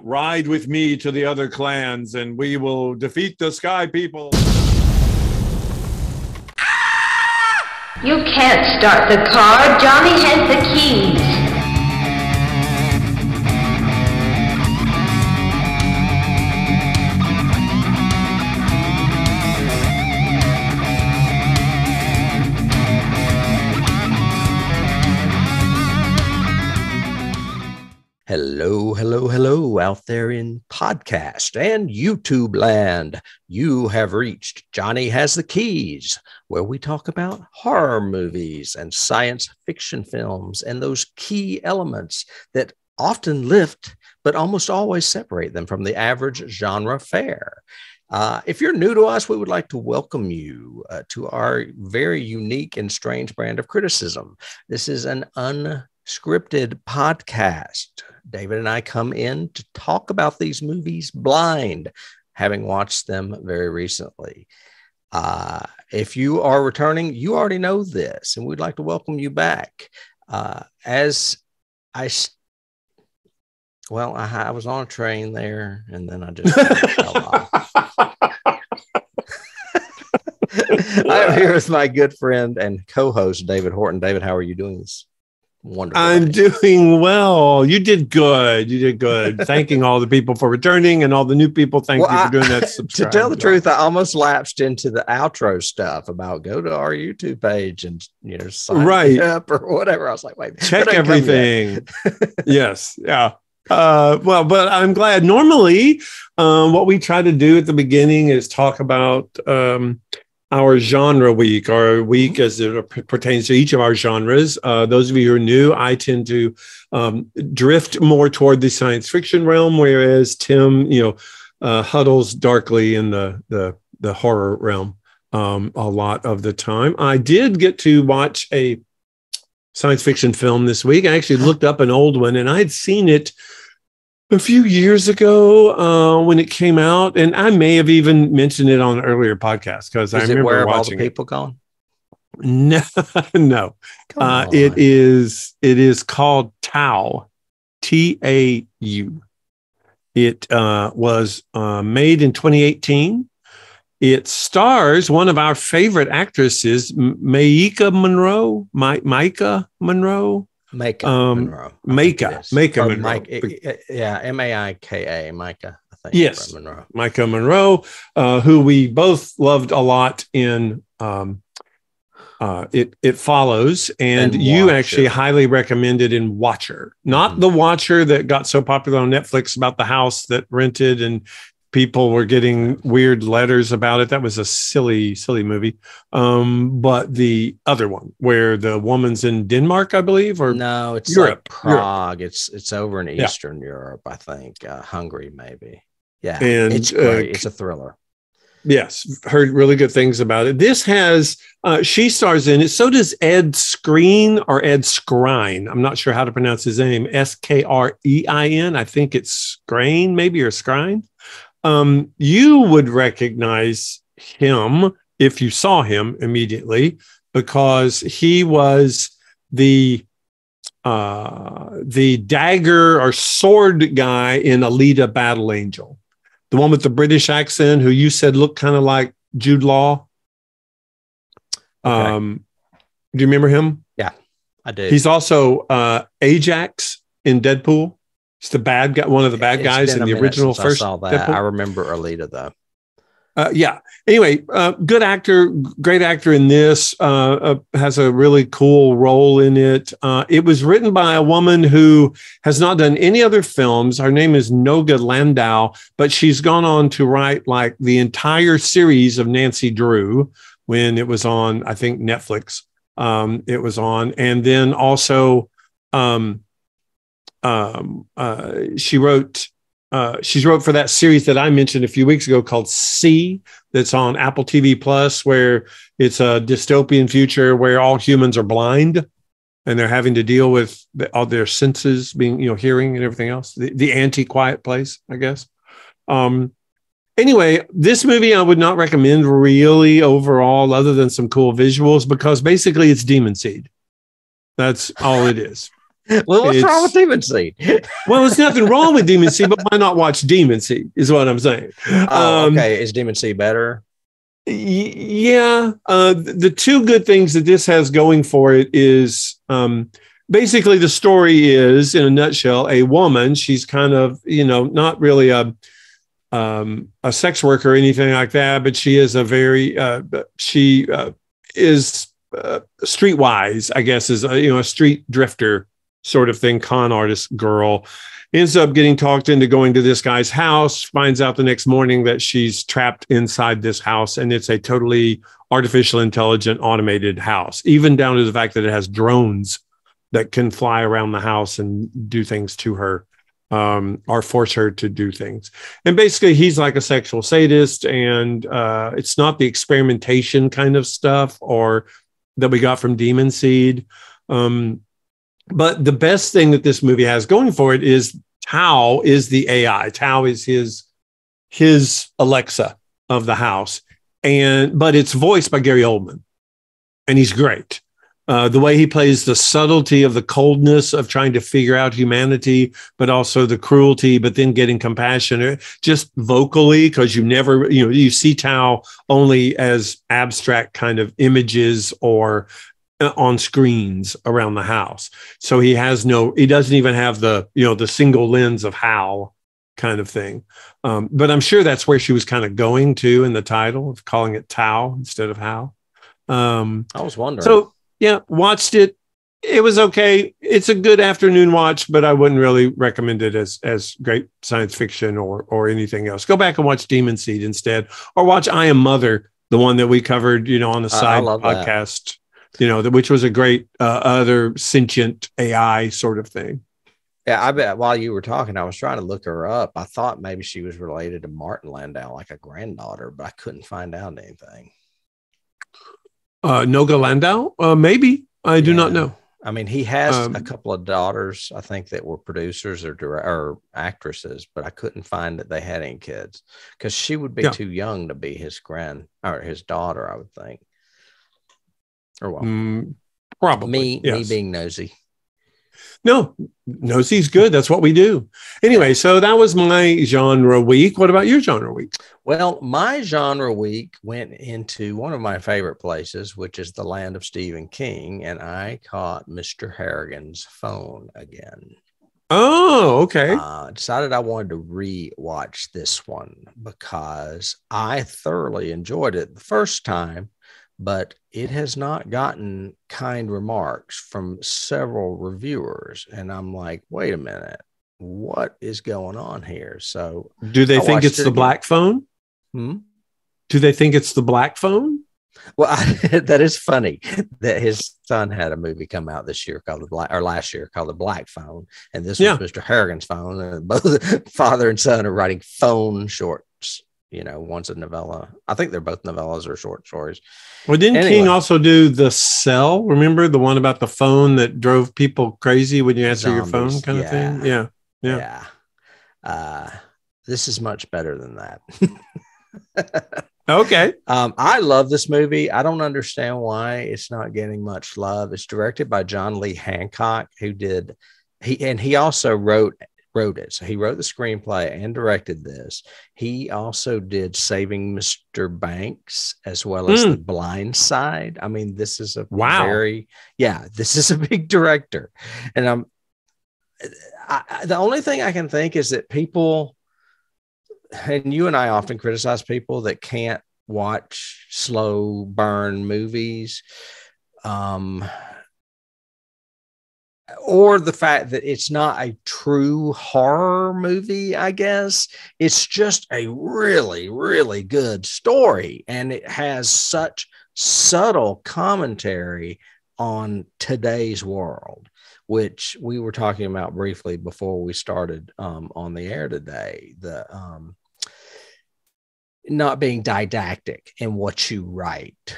Ride with me to the other clans and we will defeat the sky people. You can't start the car. Johnny has the keys. Hello out there in podcast and YouTube land. You have reached Johnny Has the Keys, where we talk about horror movies and science fiction films and those key elements that often lift, but almost always separate them from the average genre fare. If you're new to us, we would like to welcome you to our very unique and strange brand of criticism. This is an unscripted podcast. David and I come in to talk about these movies blind, having watched them very recently. If you are returning, you already know this, and we'd like to welcome you back. I was on a train there, and then I just fell off. I'm here with my good friend and co-host, David Horton. David, how are you doing this? Wonderful. I'm doing well. You did good. Thanking all the people for returning and all the new people. Thank you for doing that. To tell the truth, I almost lapsed into the outro stuff about go to our YouTube page and sign up or whatever. I was like, wait, check everything. Yes. Yeah. But I'm glad. Normally, what we try to do at the beginning is talk about our genre week, our week as it pertains to each of our genres. Those of you who are new, I tend to drift more toward the science fiction realm, whereas Tim, huddles darkly in the horror realm a lot of the time. I did get to watch a science fiction film this week. I actually looked up an old one, and I had seen it a few years ago when it came out, and I may have even mentioned it on an earlier podcast because I remember Where watching All the People Gone? No. It is called Tau, T-A-U. It was made in 2018. It stars one of our favorite actresses, Maika Monroe. Maika Monroe. Monroe. Maika Monroe. M-A-I-K-A, Maika, I think. Yes, Monroe. Maika Monroe, who we both loved a lot in It Follows, and you actually highly recommended in Watcher. Not the Watcher that got so popular on Netflix about the house that rented and people were getting weird letters about it. That was a silly movie. But the other one where the woman's in Denmark, I believe, or no, it's Europe, like Prague. Europe. It's over in Eastern Europe, I think. Hungary, maybe. Yeah, and it's great. It's a thriller. Yes, heard really good things about it. This has she stars in it. So does Ed Skrein or Ed Skrein. I'm not sure how to pronounce his name. S-K-R-E-I-N. I think it's Skrein, maybe, or Skrein. You would recognize him if you saw him immediately because he was the dagger or sword guy in Alita Battle Angel, the one with the British accent who you said looked kind of like Jude Law. Okay. Do you remember him? Yeah, I do. He's also Ajax in Deadpool. He's the bad guy, one of the bad guys in the original first. I saw that. Deadpool. I remember Alita though. Yeah. Anyway, good actor, great actor in this. Has a really cool role in it. It was written by a woman who has not done any other films. Her name is Noga Landau, but she's gone on to write like the entire series of Nancy Drew when it was on, I think, Netflix. It was on, and then also. She wrote for that series that I mentioned a few weeks ago called C, that's on Apple TV Plus, where it's a dystopian future where all humans are blind and they're having to deal with all their senses being, hearing and everything else. The anti-Quiet Place, I guess. Anyway, this movie I would not recommend really overall, other than some cool visuals, because basically it's Demon Seed. That's all it is. Well, what's wrong with Demon Seed? Well, there's nothing wrong with Demon Seed, but why not watch Demon Seed is what I'm saying. Okay. Is Demon Seed better? Yeah. The two good things that this has going for it is basically the story is, in a nutshell, a woman. She's kind of, not really a sex worker or anything like that, but she is a very, she is streetwise, I guess, is a street drifter sort of thing, con artist girl. Ends up getting talked into going to this guy's house, finds out the next morning that she's trapped inside this house, and it's a totally artificial intelligent automated house, even down to the fact that it has drones that can fly around the house and do things to her, or force her to do things. And basically he's like a sexual sadist, and it's not the experimentation kind of stuff or that we got from Demon Seed. But the best thing that this movie has going for it is Tao is the AI. Tao is his Alexa of the house. But it's voiced by Gary Oldman, and he's great. The way he plays the subtlety of the coldness of trying to figure out humanity, but also the cruelty, but then getting compassion just vocally, because you never, you see Tao only as abstract kind of images or on screens around the house. So he doesn't even have the single lens of Hal kind of thing. But I'm sure that's where she was kind of going to in the title of calling it Tao instead of Hal. I was wondering. So yeah, watched it. It was okay. It's a good afternoon watch, but I wouldn't really recommend it as great science fiction or anything else. Go back and watch Demon Seed instead, or watch I Am Mother, the one that we covered, on the side podcast. Which was a great other sentient AI sort of thing. Yeah, I bet while you were talking, I was trying to look her up. I thought maybe she was related to Martin Landau, like a granddaughter, but I couldn't find out anything. Noga Landau? Maybe. I do not know. I mean, he has a couple of daughters, I think, that were producers or actresses, but I couldn't find that they had any kids because she would be too young to be his daughter, I would think. Or well, probably me being nosy. No, nosy's good. That's what we do. Anyway, so that was my genre week. What about your genre week? Well, my genre week went into one of my favorite places, which is the land of Stephen King, and I caught Mr. Harrigan's phone again. Oh, okay. Decided I wanted to re-watch this one because I thoroughly enjoyed it the first time, but it has not gotten kind remarks from several reviewers. And I'm like, wait a minute, what is going on here? So do they think it's the black phone? Do they think it's the black phone? Well, that is funny that his son had a movie come out this year called last year called The Black Phone. And this was Mr. Harrigan's phone. And both father and son are writing phone shorts. One's a novella. I think they're both novellas or short stories. Well, didn't King also do The Cell? Remember the one about the phone that drove people crazy when you answer your phone kind of thing? Yeah. This is much better than that. Okay. I love this movie. I don't understand why it's not getting much love. It's directed by John Lee Hancock, he also wrote it. So he wrote the screenplay and directed this. He also did Saving Mr. Banks as well as The Blind Side. I mean, this is a this is a big director. And the only thing I can think is that people, and you and I often criticize people that can't watch slow burn movies, or the fact that it's not a true horror movie. I guess it's just a really, really good story. And it has such subtle commentary on today's world, which we were talking about briefly before we started on the air today. The not being didactic in what you write,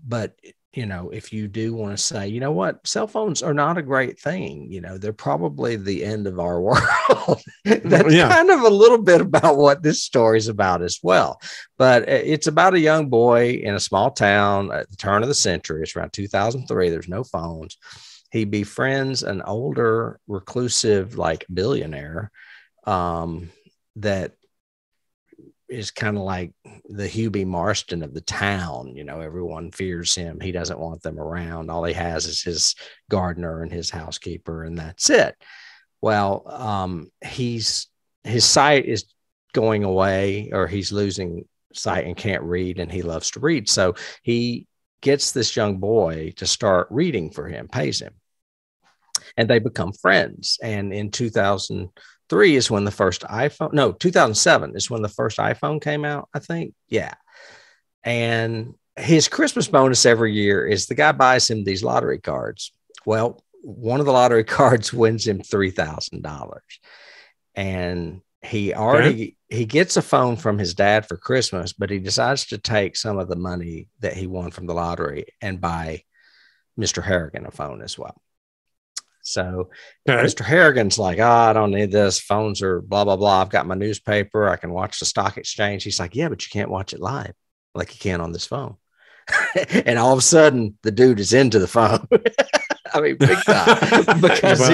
but if you do want to say, you know what, cell phones are not a great thing, they're probably the end of our world. That's kind of a little bit about what this story is about as well. But it's about a young boy in a small town at the turn of the century. It's around 2003. There's no phones. he befriends an older reclusive, like billionaire, that is kind of like the Hubie Marston of the town. You know, everyone fears him. He doesn't want them around. All he has is his gardener and his housekeeper, and that's it. Well, his sight is going away, or he's losing sight and can't read, and he loves to read. So he gets this young boy to start reading for him, pays him, and they become friends. And in 2003 is when the first iPhone, no, 2007 is when the first iPhone came out, I think. Yeah. And his Christmas bonus every year is the guy buys him these lottery cards. Well, one of the lottery cards wins him $3,000. And he gets a phone from his dad for Christmas, but he decides to take some of the money that he won from the lottery and buy Mr. Harrigan a phone as well. So Mr. Harrigan's like, I don't need this. Phones are blah, blah, blah. I've got my newspaper. I can watch the stock exchange. He's like, yeah, but you can't watch it live like you can on this phone. And all of a sudden, the dude is into the phone. I mean, big time, because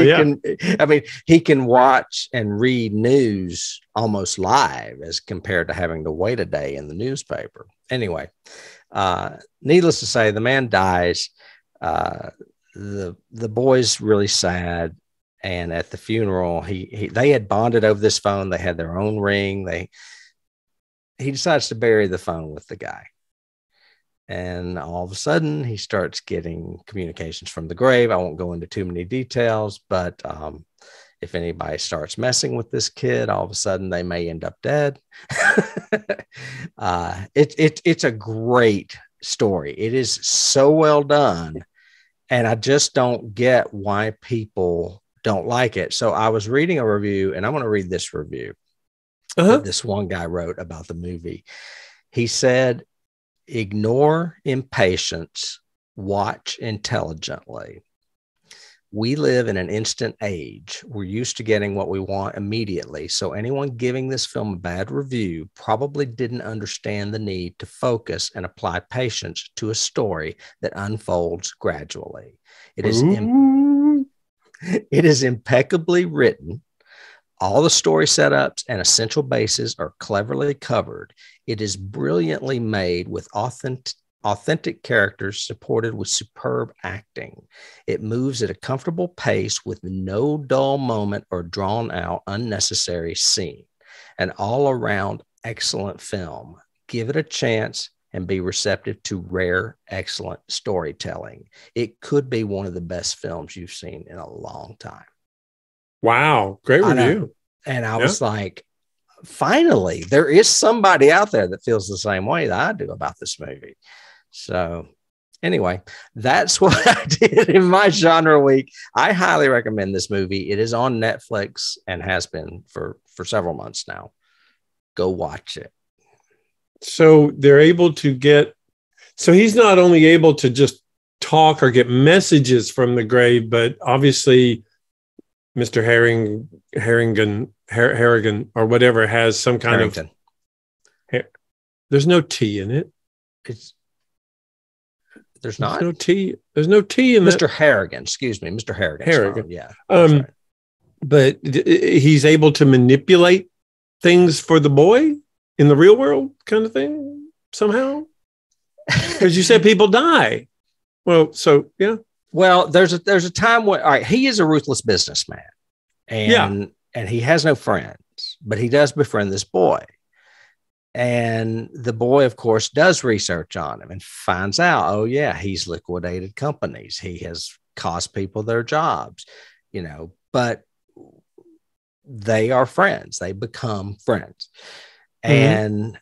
he can watch and read news almost live as compared to having to wait a day in the newspaper. Anyway, needless to say, the man dies. The boy's really sad. And at the funeral, they had bonded over this phone. They had their own ring. He decides to bury the phone with the guy. And all of a sudden, he starts getting communications from the grave. I won't go into too many details, but if anybody starts messing with this kid, all of a sudden they may end up dead. It's a great story. It is so well done. And I just don't get why people don't like it. So I was reading a review, and I'm going to read this review that this one guy wrote about the movie. He said, ignore impatience, watch intelligently. We live in an instant age. We're used to getting what we want immediately. So anyone giving this film a bad review probably didn't understand the need to focus and apply patience to a story that unfolds gradually. It is impeccably written. All the story setups and essential bases are cleverly covered. It is brilliantly made with authentic characters supported with superb acting. It moves at a comfortable pace with no dull moment or drawn out unnecessary scene. An all around excellent film. Give it a chance and be receptive to rare, excellent storytelling. It could be one of the best films you've seen in a long time. Wow. Great review. And I was like, finally, there is somebody out there that feels the same way that I do about this movie. So anyway, that's what I did in my genre week. I highly recommend this movie. It is on Netflix and has been for several months now. Go watch it. So they're able to so he's not only able to just talk or get messages from the grave, but obviously Mr. Harrigan or whatever has some kind Harrington. of. There's no T in it. There's not. No T. There's no T in Mr. Harrigan. Excuse me, Mr. Harrigan. Yeah. Right. But he's able to manipulate things for the boy in the real world, kind of thing, somehow. Because you said people die. Well, so yeah. Well, there's a time when, all right, he is a ruthless businessman, and he has no friends, but he does befriend this boy. And the boy, of course, does research on him and finds out, oh yeah, he's liquidated companies. He has cost people their jobs, but they are friends. They become friends. Mm-hmm. And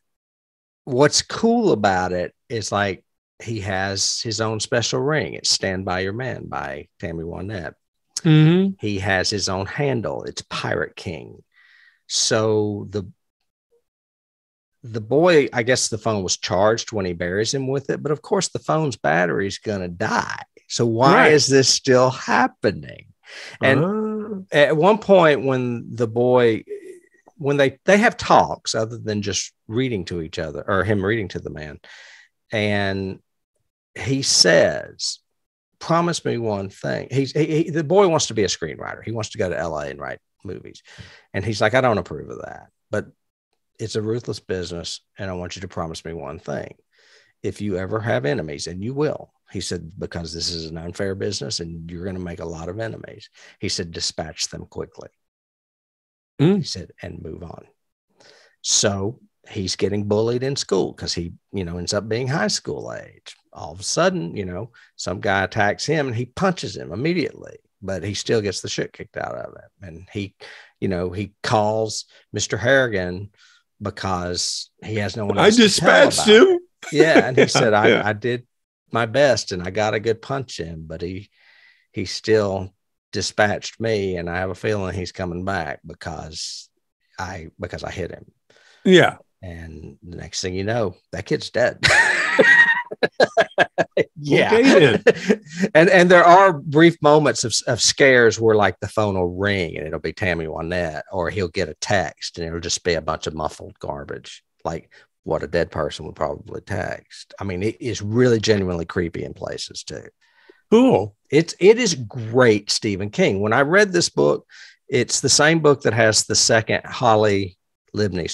what's cool about it is like, he has his own special ring. It's Stand By Your Man by Tammy Wynette. Mm-hmm. He has his own handle. It's Pirate King. So the boy, I guess the phone was charged when he buries him with it, but of course the phone's battery is going to die. So why is this still happening? And at one point when the boy, when they have talks other than just reading to each other, or him reading to the man, and he says, promise me one thing. The boy wants to be a screenwriter. He wants to go to LA and write movies. And he's like, I don't approve of that, but it's a ruthless business. And I want you to promise me one thing. If you ever have enemies, and you will, he said, because this is an unfair business and you're going to make a lot of enemies. He said, dispatch them quickly. He said, and move on. So he's getting bullied in school because he, ends up being high school age. All of a sudden, some guy attacks him and he punches him immediately, but he still gets the shit kicked out of him. And he calls Mr. Harrigan because he has no one else. I dispatched him. Yeah. And he said, I did my best and I got a good punch in, but he still dispatched me. And I have a feeling he's coming back because I hit him. Yeah. And the next thing you know, that kid's dead. Yeah. Okay, and there are brief moments of scares where like the phone will ring and it'll be Tammy Wynette, or he'll get a text and it'll just be a bunch of muffled garbage, like what a dead person would probably text. I mean, it is really genuinely creepy in places too. Cool. It is great, Stephen King. When I read this book, it's the same book that has the second Holly Glibney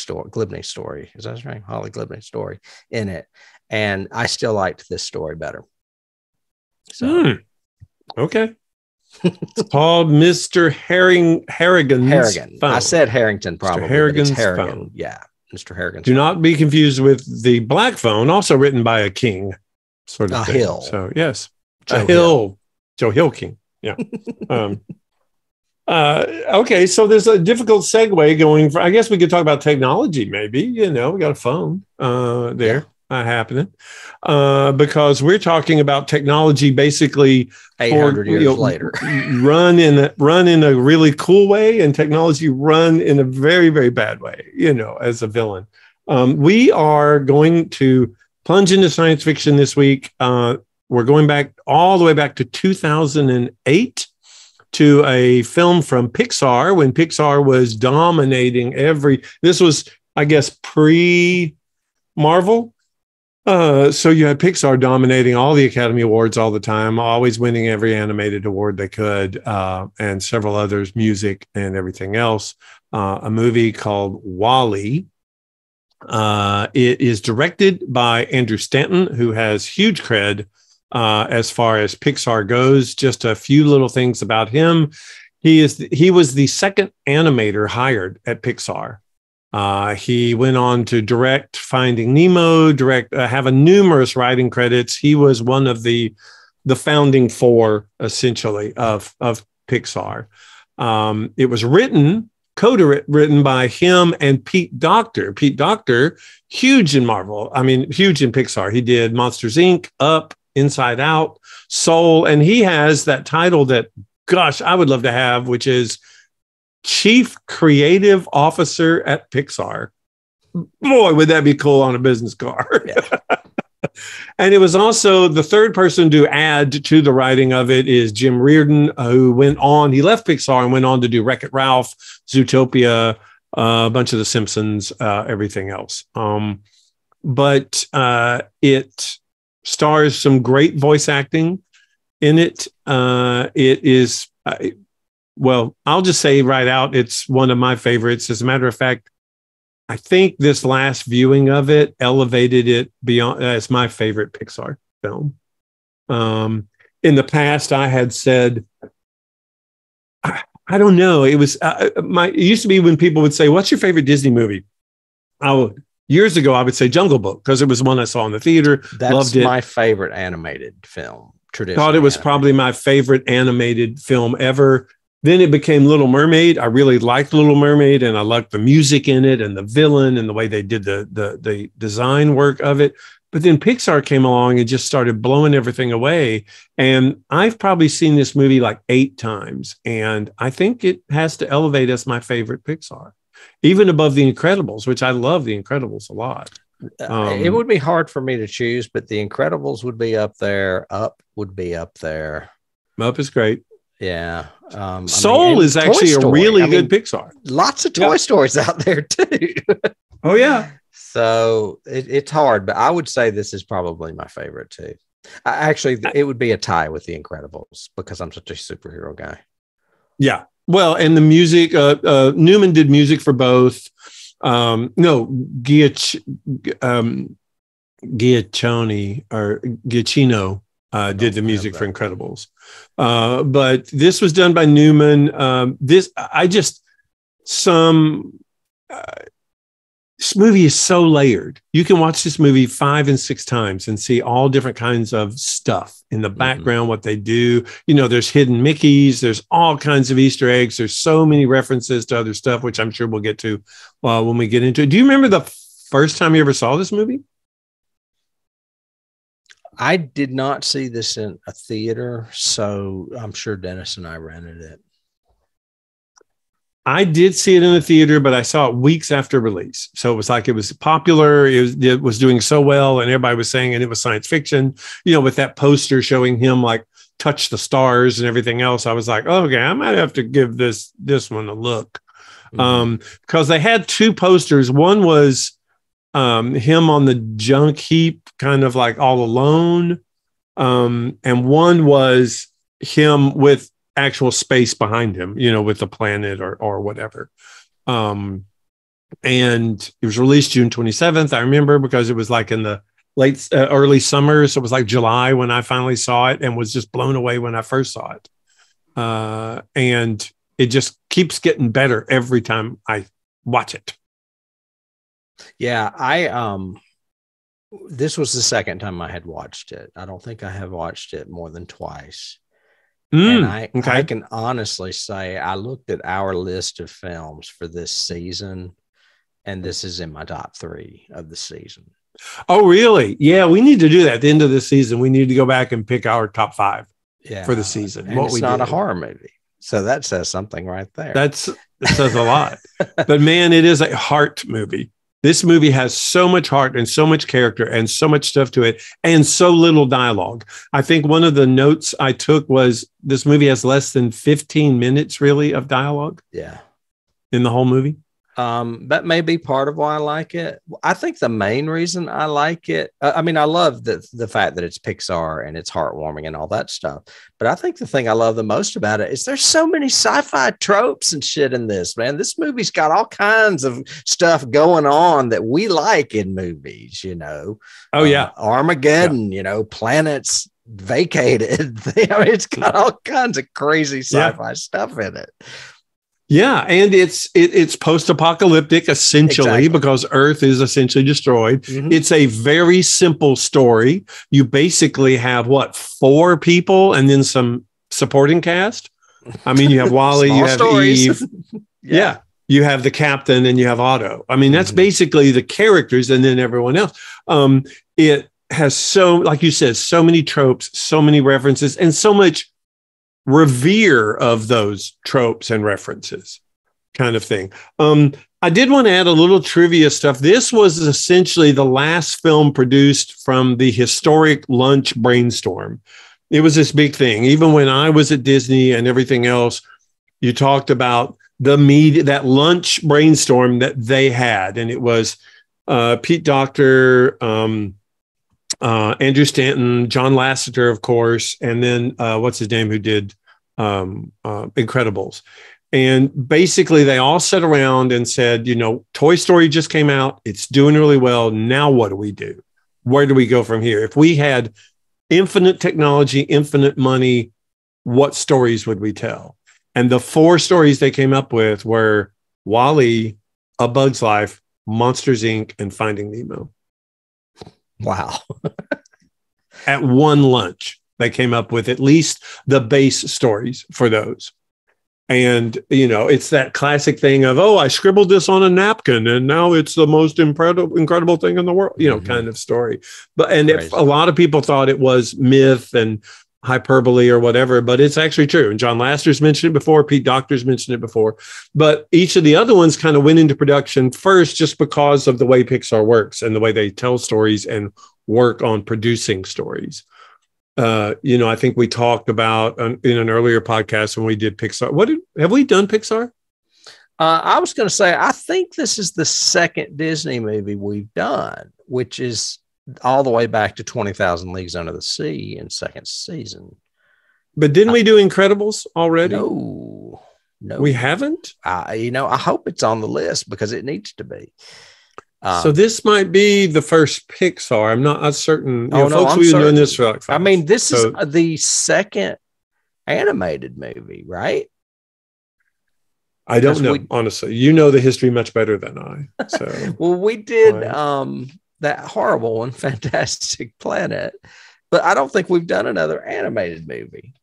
story. Is that his name? Holly Glibney story in it. And I still liked this story better. So, okay. It's called Mr. Harrigan's Phone. I said Harrington probably. Mr. Harrigan's Harrigan. Phone. Yeah. Mr. Harrigan's Do not be confused with the Black Phone, also written by a king sort of thing. Hill. So yes. Joe Hill. Joe Hill King. Yeah. Okay, so there's a difficult segue going for, I guess we could talk about technology, maybe. We got a phone there happening because we're talking about technology basically 800 years later. run in a really cool way, and technology run in a very, very bad way, as a villain. We are going to plunge into science fiction this week. We're going back all the way back to 2008. To a film from Pixar when Pixar was dominating this was, I guess, pre-Marvel. So you had Pixar dominating all the Academy Awards all the time, always winning every animated award they could, and several others, music and everything else. A movie called WALL-E. It is directed by Andrew Stanton, who has huge cred as far as Pixar goes. Just a few little things about him. He was the second animator hired at Pixar. He went on to direct Finding Nemo, have a numerous writing credits. He was one of the founding four, essentially, of Pixar. It was co-written by him and Pete Docter. Pete Docter, huge in Marvel. I mean, huge in Pixar. He did Monsters, Inc., Up, Inside Out, Soul, and he has that title that, gosh, I would love to have, which is Chief Creative Officer at Pixar. Boy, would that be cool on a business card. Yeah. And it was also the third person to add to the writing of it is Jim Reardon, who he left Pixar and went on to do Wreck-It Ralph, Zootopia, a bunch of The Simpsons, everything else. But it stars some great voice acting in it. It is, I'll just say right out, it's one of my favorites. As a matter of fact, I think this last viewing of it elevated it beyond as my favorite Pixar film. In the past, I had said, I don't know. It was it used to be when people would say, "What's your favorite Disney movie?" Years ago, I would say Jungle Book because it was one I saw in the theater. That's loved it. My favorite animated film. Thought it was probably my favorite animated film ever. Then it became Little Mermaid. I really liked Little Mermaid, and I liked the music in it and the villain and the way they did the design work of it. But then Pixar came along and just started blowing everything away. And I've probably seen this movie like 8 times, and I think it has to elevate as my favorite Pixar, even above The Incredibles, which I love The Incredibles a lot. It would be hard for me to choose, but The Incredibles would be up there. Up would be up there. Up is great. Yeah. Soul is actually a really good Pixar. Lots of Toy Stories out there too. Oh yeah. So it's hard, but I would say this is probably my favorite too. Actually, it would be a tie with The Incredibles because I'm such a superhero guy. Yeah. Well, and the music, Newman did music for both. No, Giacchino did the music for Incredibles. But this was done by Newman. This movie is so layered. You can watch this movie 5 and 6 times and see all different kinds of stuff in the background, what they do. There's hidden Mickeys. There's all kinds of Easter eggs. There's so many references to other stuff, which I'm sure we'll get to when we get into it. Do you remember the first time you ever saw this movie? I did not see this in a theater, so I'm sure Dennis and I rented it. I did see it in a theater, but I saw it weeks after release. So it was like it was popular. It was doing so well, and everybody was saying, and it was science fiction, with that poster showing him like touch the stars and everything else. I was like, oh, okay, I might have to give this one a look. Because they had 2 posters. One was him on the junk heap, kind of like all alone. And one was him with actual space behind him, with the planet or whatever. And it was released June 27th. I remember because it was like in the early summer. So it was like July when I finally saw it and was just blown away when I first saw it. And it just keeps getting better every time I watch it. Yeah, this was the second time I had watched it. I don't think I have watched it more than twice. And I can honestly say I looked at our list of films for this season, and this is in my top 3 of the season. Oh, really? Yeah, we need to do that at the end of the season. We need to go back and pick our top 5 for the season. And it's not a horror movie. So that says something right there. It says a lot. But man, it is a heart movie. This movie has so much heart and so much character and so much stuff to it and so little dialogue. I think one of the notes I took was this movie has less than 15 minutes really of dialogue. Yeah. In the whole movie. That may be part of why I like it. I think the main reason I like it, I love the fact that it's Pixar and it's heartwarming and all that stuff. But I think the thing I love the most about it is there's so many sci-fi tropes and shit in this, man. This movie's got all kinds of stuff going on that we like in movies, Oh, yeah. Armageddon, planets vacated. It's got all kinds of crazy sci-fi stuff in it. Yeah, and it's post-apocalyptic essentially because Earth is essentially destroyed. It's a very simple story. You basically have 4 people and then some supporting cast. You have WALL-E, you have Eve. Yeah. You have the captain and you have Otto. That's basically the characters and then everyone else. It has like you said, so many tropes, so many references, and so much revere of those tropes and references kind of thing. I did want to add a little trivia stuff. This was essentially the last film produced from the historic lunch brainstorm. It was this big thing. Even when I was at Disney and everything else, you talked about the media, that lunch brainstorm that they had. And it was Pete Docter, Andrew Stanton, John Lasseter, of course, and then what's his name who did Incredibles. And basically they all sat around and said, Toy Story just came out. It's doing really well. Now what do we do? Where do we go from here? If we had infinite technology, infinite money, what stories would we tell? And the 4 stories they came up with were WALL-E, A Bug's Life, Monsters, Inc., and Finding Nemo. Wow. At one lunch, they came up with at least the base stories for those. And, it's that classic thing of, I scribbled this on a napkin and now it's the most incredible thing in the world, kind of story. But, and if a lot of people thought it was myth and hyperbole or whatever, but it's actually true. And John Lasseter's mentioned it before. Pete Docter's mentioned it before. But each of the other ones kind of went into production first just because of the way Pixar works and the way they tell stories and work on producing stories. I think we talked about in an earlier podcast when we did Pixar. Have we done Pixar? I was going to say, I think this is the second Disney movie we've done, which is all the way back to 20,000 Leagues Under the Sea in second season. But didn't we do Incredibles already? No, we haven't. I hope it's on the list because it needs to be. So this might be the first Pixar. I'm not certain. Folks, we've been doing this for like 5 I mean, this is the second animated movie, right? I don't know, honestly. You know the history much better than I. So well, we did that horrible one, Fantastic Planet, but I don't think we've done another animated movie.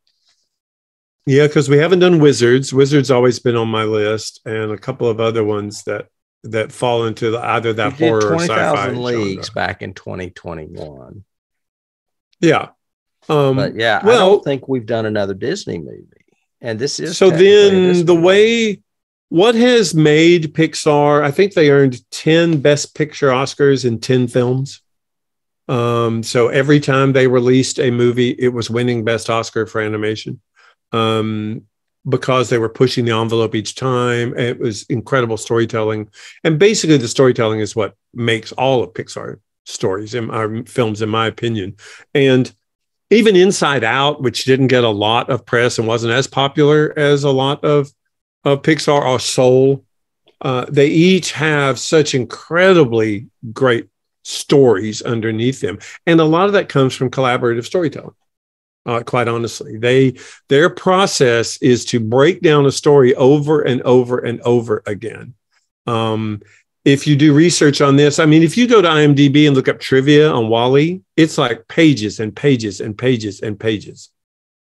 Yeah, because we haven't done Wizards. Wizards always been on my list, and a couple of other ones that fall into either that horror or sci-fi 20,000 Leagues back in 2021. Yeah. But yeah, I don't think we've done another Disney movie. And this is so then the way what has made Pixar, I think they earned 10 Best Picture Oscars in 10 films. So every time they released a movie, it was winning Best Oscar for animation. Because they were pushing the envelope each time. It was incredible storytelling. And basically the storytelling is what makes all of Pixar stories in our films, in my opinion. And even Inside Out, which didn't get a lot of press and wasn't as popular as a lot of Pixar, or Soul, they each have such incredibly great stories underneath them. And a lot of that comes from collaborative storytelling. Quite honestly, their process is to break down a story over and over and over again. If you do research on this, I mean, if you go to IMDb and look up trivia on WALL-E, it's like pages and pages and pages and pages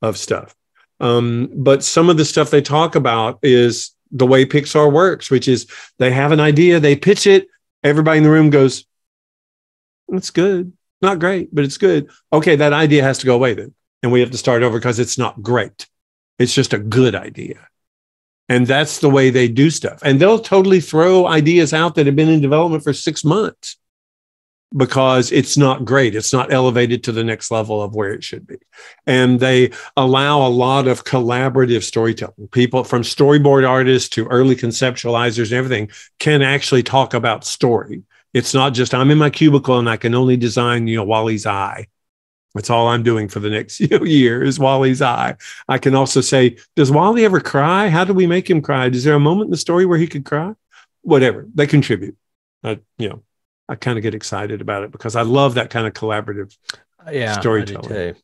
of stuff. But some of the stuff they talk about is the way Pixar works, which is they have an idea, they pitch it, everybody in the room goes, "That's good, not great, but it's good." Okay, that idea has to go away then. And we have to start over because it's not great. It's just a good idea. And that's the way they do stuff. And they'll totally throw ideas out that have been in development for 6 months because it's not great. It's not elevated to the next level of where it should be. And they allow a lot of collaborative storytelling. People from storyboard artists to early conceptualizers and everything can actually talk about story. It's not just I'm in my cubicle and I can only design, WALL-E's eye. That's all I'm doing for the next year is WALL-E's eye. I can also say, does WALL-E ever cry? How do we make him cry? Is there a moment in the story where he could cry? Whatever. They contribute. I kind of get excited about it because I love that kind of collaborative storytelling. I do too.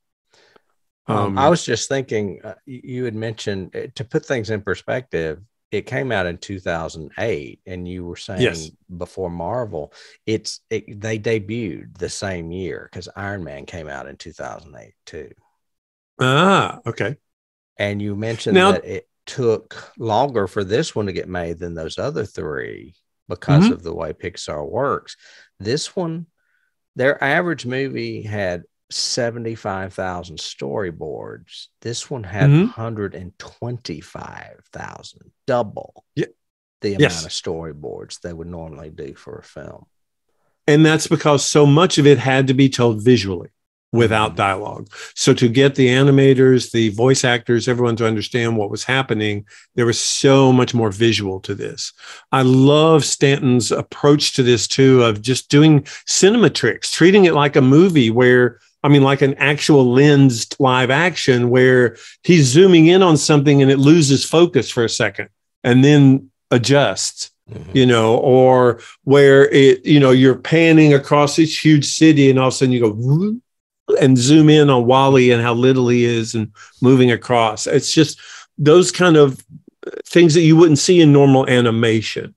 I was just thinking, you had mentioned, to put things in perspective, it came out in 2008, and you were saying before Marvel, they debuted the same year because Iron Man came out in 2008 too. Ah, okay. And you mentioned that it took longer for this one to get made than those other three because of the way Pixar works. This one, their average movie had 75,000 storyboards. This one had 125,000, double the amount of storyboards they would normally do for a film. And that's because so much of it had to be told visually without dialogue. So to get the animators, the voice actors, everyone to understand what was happening, there was so much more visual to this. I love Stanton's approach to this too, of just doing cinema tricks, treating it like a movie like an actual lensed live action where he's zooming in on something and it loses focus for a second and then adjusts, or where you're panning across this huge city and all of a sudden you go and zoom in on WALL-E and how little he is and moving across. It's just those kind of things that you wouldn't see in normal animation.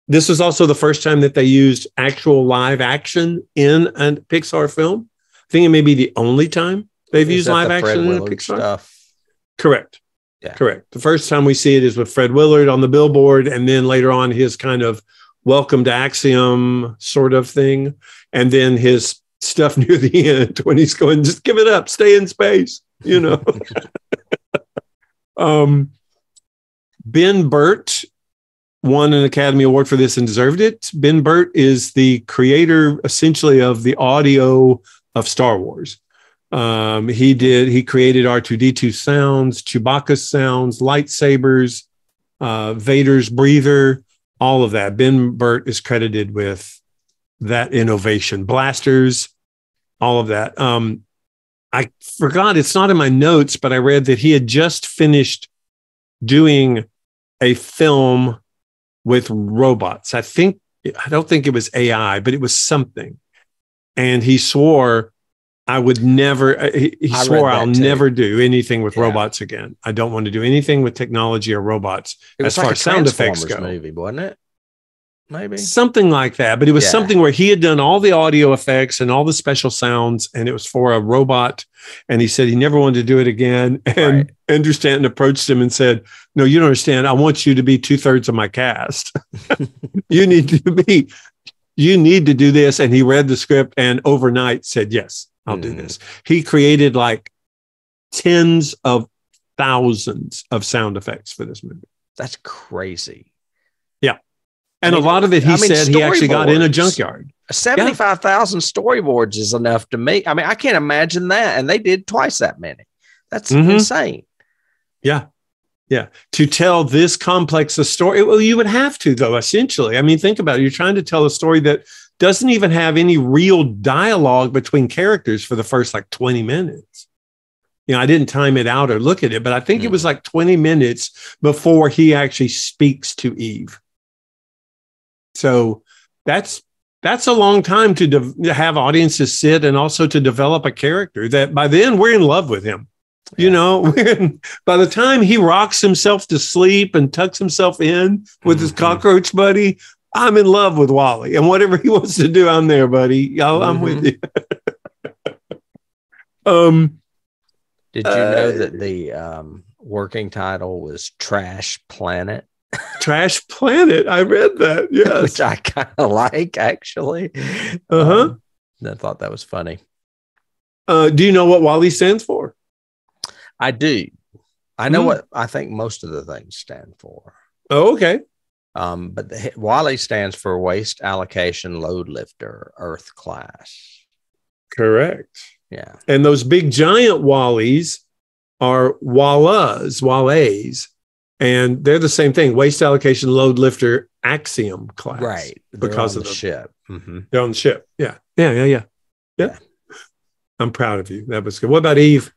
This was also the first time that they used actual live action in a Pixar film. I think it may be the only time they've used live action in a Pixar stuff. Correct. Yeah. Correct. The first time we see it is with Fred Willard on the billboard, and then later on his kind of welcome to Axiom sort of thing. And then his stuff near the end when he's going, just give it up, stay in space, Ben Burtt won an Academy Award for this and deserved it. Ben Burtt is the creator essentially of the audio of Star Wars. He created R2-D2 sounds, Chewbacca sounds, lightsabers, Vader's breather, all of that. Ben Burtt is credited with that innovation. Blasters, all of that. I forgot, it's not in my notes, but I read that he had just finished doing a film with robots. I don't think it was AI, but it was something. And he swore I would never, he swore I'll never do anything with robots again. I don't want to do anything with technology or robots as far as sound effects go. Movie, wasn't it? Maybe something like that, but it was something where he had done all the audio effects and all the special sounds, and it was for a robot. And he said he never wanted to do it again. And Andrew Stanton approached him and said, "No, you don't understand. I want you to be 2/3 of my cast. You need to do this." And he read the script and overnight said, "Yes, I'll do this." He created like tens of thousands of sound effects for this movie. That's crazy. Yeah. And a lot of it, he said he actually got in a junkyard. 75,000 storyboards is enough to me. I mean, I can't imagine that. And they did twice that many. That's insane. Yeah. Yeah. To tell this complex a story. Well, you would have to, though, essentially. I mean, think about it. You're trying to tell a story that doesn't even have any real dialogue between characters for the first like 20 minutes. You know, I didn't time it out or look at it, but I think it was like 20 minutes before he actually speaks to Eve. So that's a long time to have audiences sit and also to develop a character that by then we're in love with him. Yeah. You know, by the time he rocks himself to sleep and tucks himself in with his cockroach buddy, I'm in love with WALL-E, and whatever he wants to do, I'm there, buddy. I'm with you. Did you know that the working title was Trash Planet? Trash Planet. I read that. Yes. Which I kind of like, actually. I thought that was funny. Do you know what WALL-E stands for? I do. I know what I think most of the things stand for. Oh, okay. But the WALL-E stands for Waste Allocation Load Lifter Earth-class. Correct. Yeah. And those big giant WALL-Es are WALLAs. And they're the same thing, Waste Allocation Load Lifter Axiom class. Right. Because of the ship. Mm-hmm. They're on the ship. Yeah. Yeah. I'm proud of you. That was good. What about Eve?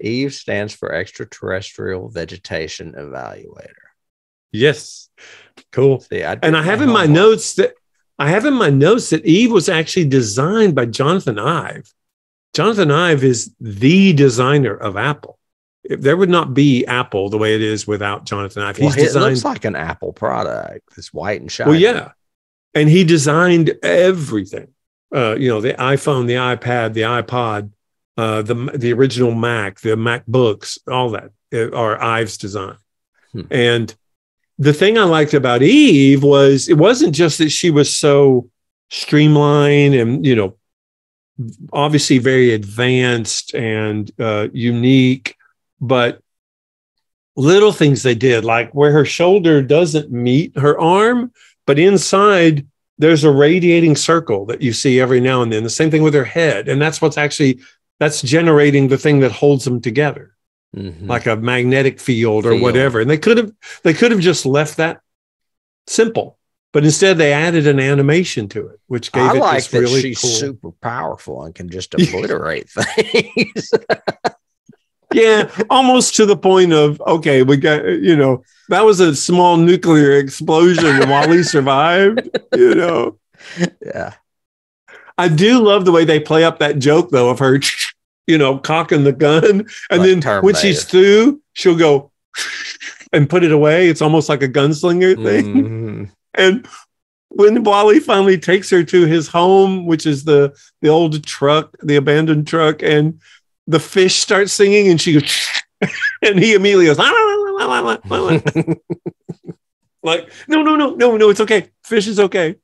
Eve stands for Extraterrestrial Vegetation Evaluator. Yes. Cool. See, I have in my notes that Eve was actually designed by Jonathan Ive. Jonathan Ive is the designer of Apple. There would not be Apple the way it is without Jonathan Ive. It looks like an Apple product. It's white and shiny. Well, yeah. And he designed everything. The iPhone, the iPad, the iPod, the original Mac, the MacBooks, all that are Ive's design. And the thing I liked about Eve was it wasn't just that she was so streamlined and, obviously very advanced and unique, but little things they did, like where her shoulder doesn't meet her arm, but inside there's a radiating circle that you see every now and then. The same thing with her head. And that's that's generating the thing that holds them together, like a magnetic field or whatever. And they could have just left that simple, but instead they added an animation to it, which gave it this really she's cool. super powerful and can just obliterate things. Yeah, almost to the point of, okay, we got, that was a small nuclear explosion and WALL-E survived, Yeah. I do love the way they play up that joke, though, of her, cocking the gun. And then when she's through, she'll go and put it away. It's almost like a gunslinger thing. And when WALL-E finally takes her to his home, which is the old truck, the abandoned truck, and the fish starts singing and she goes, and he immediately goes, like, no, it's okay. Fish is okay.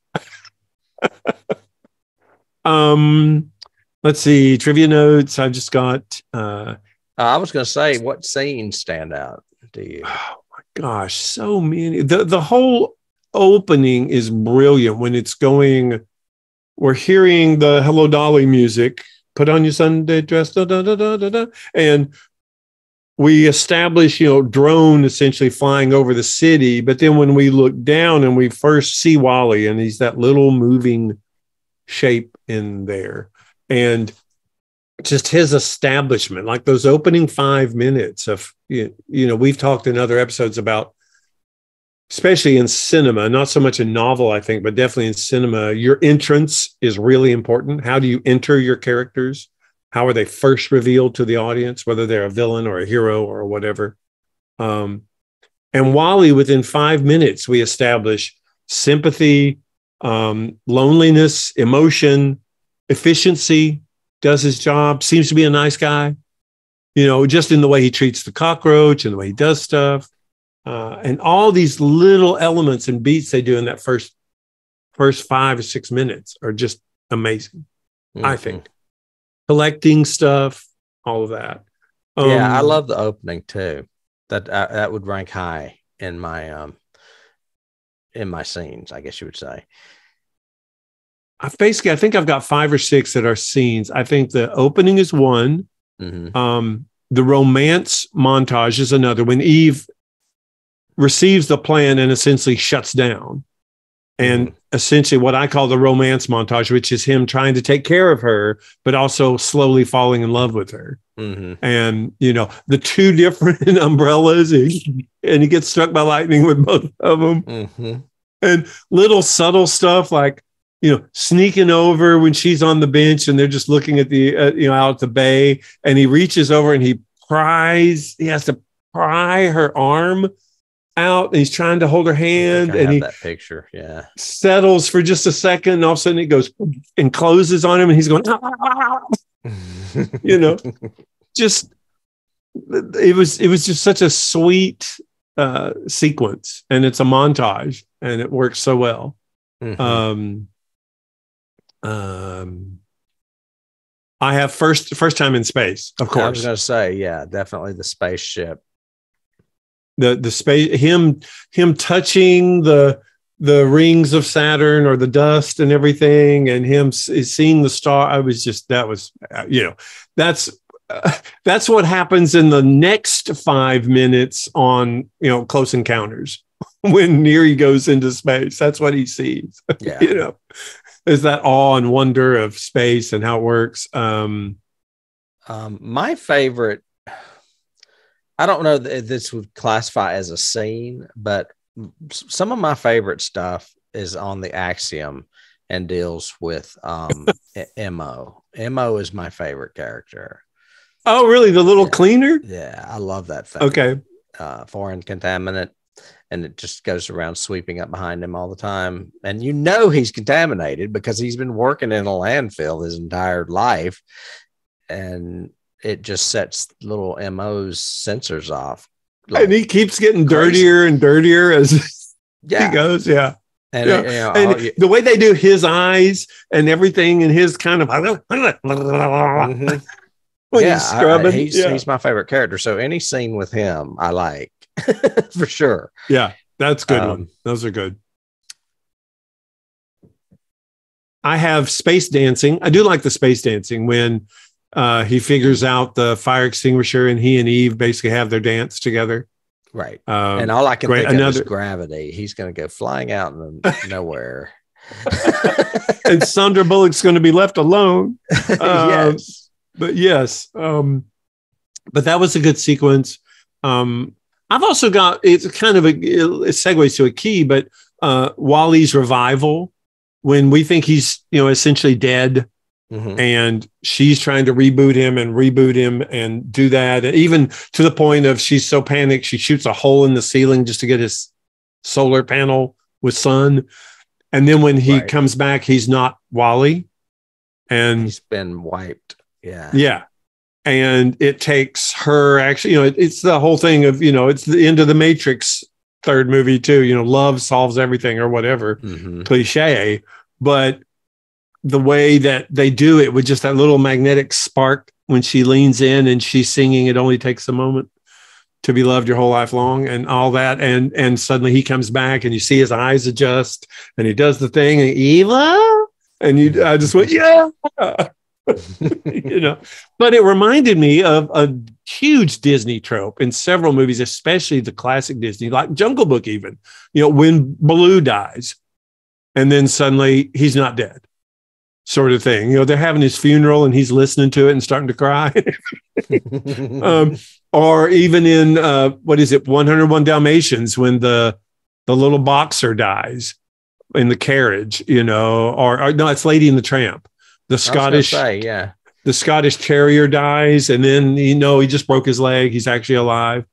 Let's see, trivia notes. I've just got, I was going to say, what scenes stand out to you? Oh my gosh, so many. The whole opening is brilliant when it's going, we're hearing the Hello Dolly music. Put on your Sunday dress, da, da, da, da, da, da. And we establish, drone essentially flying over the city. But then when we look down and we first see WALL-E, and he's that little moving shape in there, and just his establishment, like those opening 5 minutes of, we've talked in other episodes about, especially in cinema, not so much in novel, I think, but definitely in cinema, your entrance is really important. How do you enter your characters? How are they first revealed to the audience, whether they're a villain or a hero or whatever? And WALL-E, within 5 minutes, we establish sympathy, loneliness, emotion, efficiency, does his job, seems to be a nice guy, just in the way he treats the cockroach and the way he does stuff. And all these little elements and beats they do in that first 5 or 6 minutes are just amazing, I think. Collecting stuff, all of that. I love the opening too. That would rank high in my scenes, I guess you would say. I think I've got 5 or 6 that are scenes. I think the opening is one. The romance montage is another. When Eve receives the plan and essentially shuts down. And essentially what I call the romance montage, which is him trying to take care of her, but also slowly falling in love with her. And, the 2 different umbrellas, and he gets struck by lightning with both of them. And little subtle stuff like, sneaking over when she's on the bench and they're just looking at the, out at the bay, and he reaches over and he has to pry her arm out, and he's trying to hold her hand, and he that picture, settles for just a second, and all of a sudden it goes and closes on him, and he's going, just it was just such a sweet sequence, and it's a montage, and it works so well. I have first time in space, of course. I was going to say, definitely the spaceship. The space, him touching the rings of Saturn or the dust and everything, and him seeing the star. That's what happens in the next 5 minutes on, Close Encounters when Neri goes into space. That's what he sees. Is that awe and wonder of space and how it works. My favorite, I don't know if this would classify as a scene, but some of my favorite stuff is on the Axiom and deals with Mo. Mo is my favorite character. Oh, really? The little cleaner? Yeah, I love that thing. Okay. Foreign contaminant. And it just goes around sweeping up behind him all the time. And he's contaminated because he's been working in a landfill his entire life. And it just sets little Mo's sensors off. And he keeps getting dirtier and dirtier as he goes. Yeah. And, the way they do his eyes and everything, and his kind of he's scrubbing. He's my favorite character. So any scene with him, I like. For sure. Yeah, that's a good one. Those are good. I have space dancing. I do like the space dancing when he figures out the fire extinguisher, and he and Eve basically have their dance together. Right. And all I can think of is gravity. He's going to go flying out in nowhere. And Sandra Bullock's going to be left alone. Yes. But yes. But that was a good sequence. I've also got, it's kind of it segues to a key, but WALL-E's revival, when we think he's, essentially dead, and she's trying to reboot him and do that. And even to the point of she's so panicked, she shoots a hole in the ceiling just to get his solar panel with sun. And then when he comes back, he's not WALL-E. And he's been wiped. Yeah. Yeah. And it takes her actually, it's the whole thing of, it's the end of the Matrix third movie too, love solves everything or whatever cliche. But the way that they do it with just that little magnetic spark when she leans in and she's singing, it only takes a moment to be loved your whole life long, and all that. And suddenly he comes back and you see his eyes adjust and he does the thing and Eva, and I just went, yeah. you know, but it reminded me of a huge Disney trope in several movies, especially the classic Disney, like Jungle Book, even, you know, when Baloo dies and then suddenly he's not dead, sort of thing. You know, they're having his funeral and he's listening to it and starting to cry. Or even in, 101 Dalmatians, when the little boxer dies in the carriage, you know, or no, it's Lady and the Tramp. The Scottish, the Scottish Terrier dies, and then he just broke his leg. He's actually alive,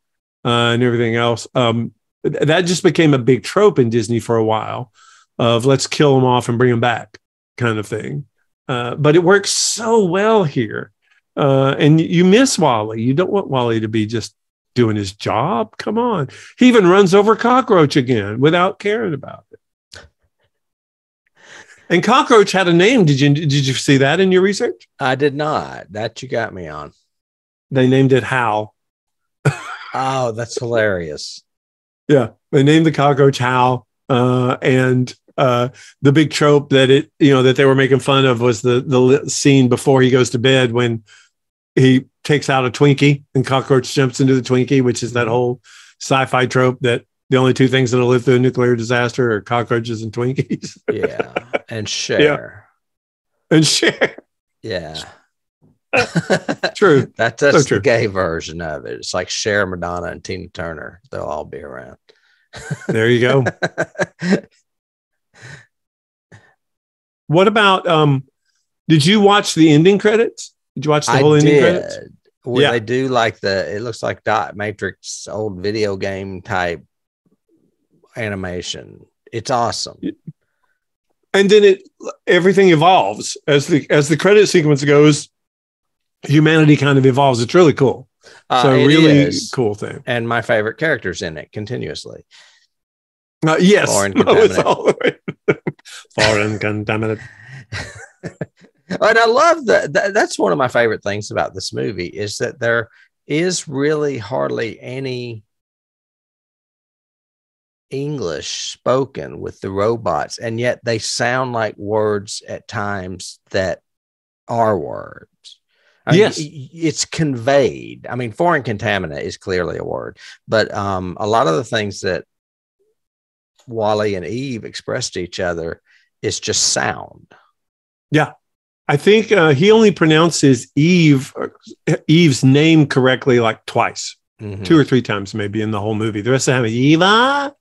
and everything else. That just became a big trope in Disney for a while, of let's kill him off and bring him back, kind of thing. But it works so well here, and you miss WALL-E. You don't want WALL-E to be just doing his job. Come on, he even runs over Cockroach again without caring about it. And Cockroach had a name. Did you see that in your research? I did not. That you got me on. They named it Hal. Oh, that's hilarious. Yeah, they named the cockroach Hal, and the big trope that that they were making fun of was the scene before he goes to bed when he takes out a Twinkie and Cockroach jumps into the Twinkie, which is that whole sci-fi trope that the only two things that'll live through a nuclear disaster are cockroaches and Twinkies. Yeah. And share. Yeah. And share. Yeah. True. That's so true. The gay version of it. It's like Cher, Madonna, and Tina Turner. They'll all be around. There you go. What about, did you watch the ending credits? Did you watch the whole ending credits? Where they do like it looks like Dot Matrix old video game type animation. It's awesome. And then everything evolves as the credit sequence goes. Humanity kind of evolves. It's really cool. So really cool thing. And my favorite characters in it continuously. Yes. Foreign contaminant. Foreign contaminant. And I love that's one of my favorite things about this movie is that there is really hardly any English spoken with the robots, and yet they sound like words at times that are words. Yes, it's conveyed. I mean, foreign contaminant is clearly a word, but a lot of the things that WALL-E and Eve express to each other is just sound. Yeah, I think he only pronounces Eve's name correctly like twice, 2 or 3 times maybe in the whole movie. The rest of the time, Eva.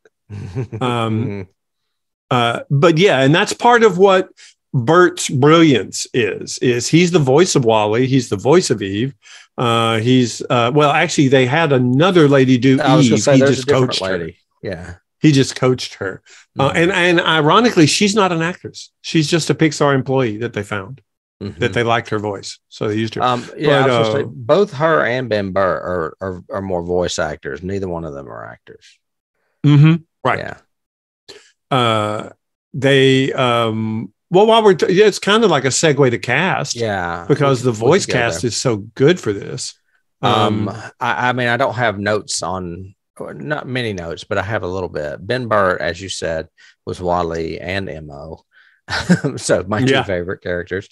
But yeah, and that's part of what Bert's brilliance is he's the voice of WALL-E, he's the voice of Eve. Actually they had another lady do Eve. He just coached her. Yeah, he just coached her. And ironically, she's not an actress. She's just a Pixar employee that they found that they liked her voice, so they used her. I was gonna say, both her and Ben Burtt are more voice actors. Neither one of them are actors. Right. Yeah. While it's kind of like a segue to cast. Yeah. Because the voice cast is so good for this. I mean, I don't have notes on, not many notes, but I have a little bit. Ben Burtt, as you said, was WALL-E and Mo. So my two favorite characters.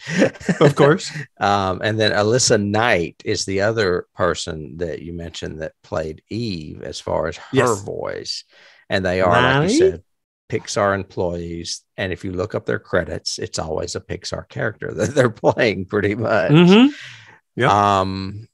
Of course. And then Alyssa Knight is the other person that you mentioned that played Eve as far as her voice. And they are, like you said, Pixar employees. And if you look up their credits, it's always a Pixar character that they're playing pretty much. Captain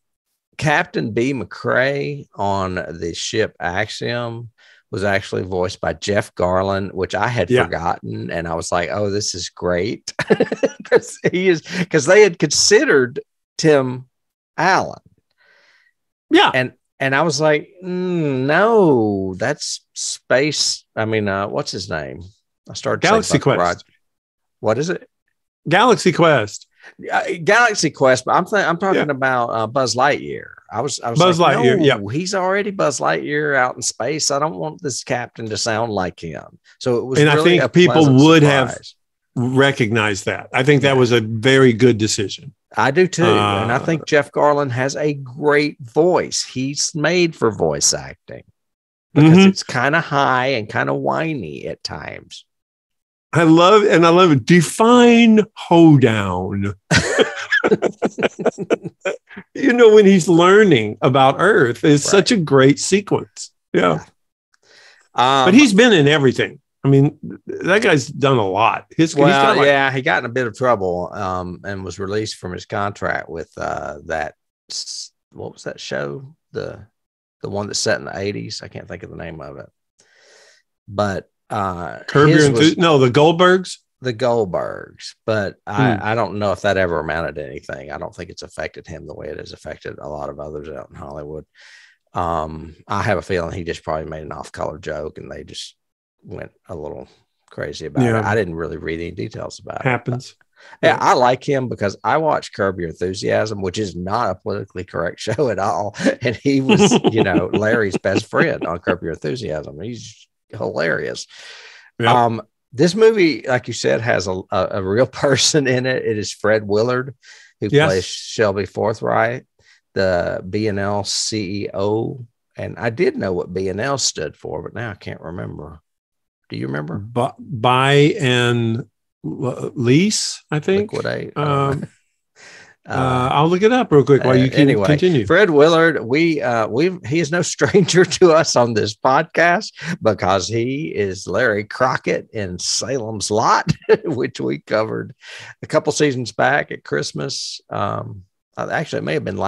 B. McCrae on the ship Axiom was actually voiced by Jeff Garlin, which I had forgotten. And I was like, oh, this is great. Because they had considered Tim Allen. Yeah. And I was like, no, that's space. I mean, what's his name? I started Galaxy Quest. What is it? Galaxy Quest. Galaxy Quest. But I'm talking about Buzz Lightyear. I was Buzz Lightyear. No, he's already Buzz Lightyear out in space. I don't want this captain to sound like him. So it was, and really I think people would have recognized that. I think that was a very good decision. I do too. And I think Jeff Garlin has a great voice. He's made for voice acting because it's kind of high and kind of whiny at times. I love it. Define hoedown. When he's learning about Earth is such a great sequence. Yeah. But he's been in everything. I mean, that guy's done a lot. He got in a bit of trouble and was released from his contract with that. What was that show? The one that's set in the 80s. I can't think of the name of it. But the Goldbergs. The Goldbergs. But I don't know if that ever amounted to anything. I don't think it's affected him the way it has affected a lot of others out in Hollywood. I have a feeling he just probably made an off-color joke and they just went a little crazy about it. I didn't really read any details about it. Happens. Yeah, I like him because I watched Curb Your Enthusiasm, which is not a politically correct show at all. And he was, Larry's best friend on Curb Your Enthusiasm. He's hilarious. Yep. This movie, like you said, has a real person in it. It is Fred Willard, who plays Shelby Forthright, the B&L CEO. And I did know what B&L stood for, but now I can't remember. Do you remember? Buy and lease, I think. Liquidate. I'll look it up real quick while you continue. Fred Willard, he is no stranger to us on this podcast because he is Larry Crockett in Salem's Lot, which we covered a couple seasons back at Christmas. Actually, it may have been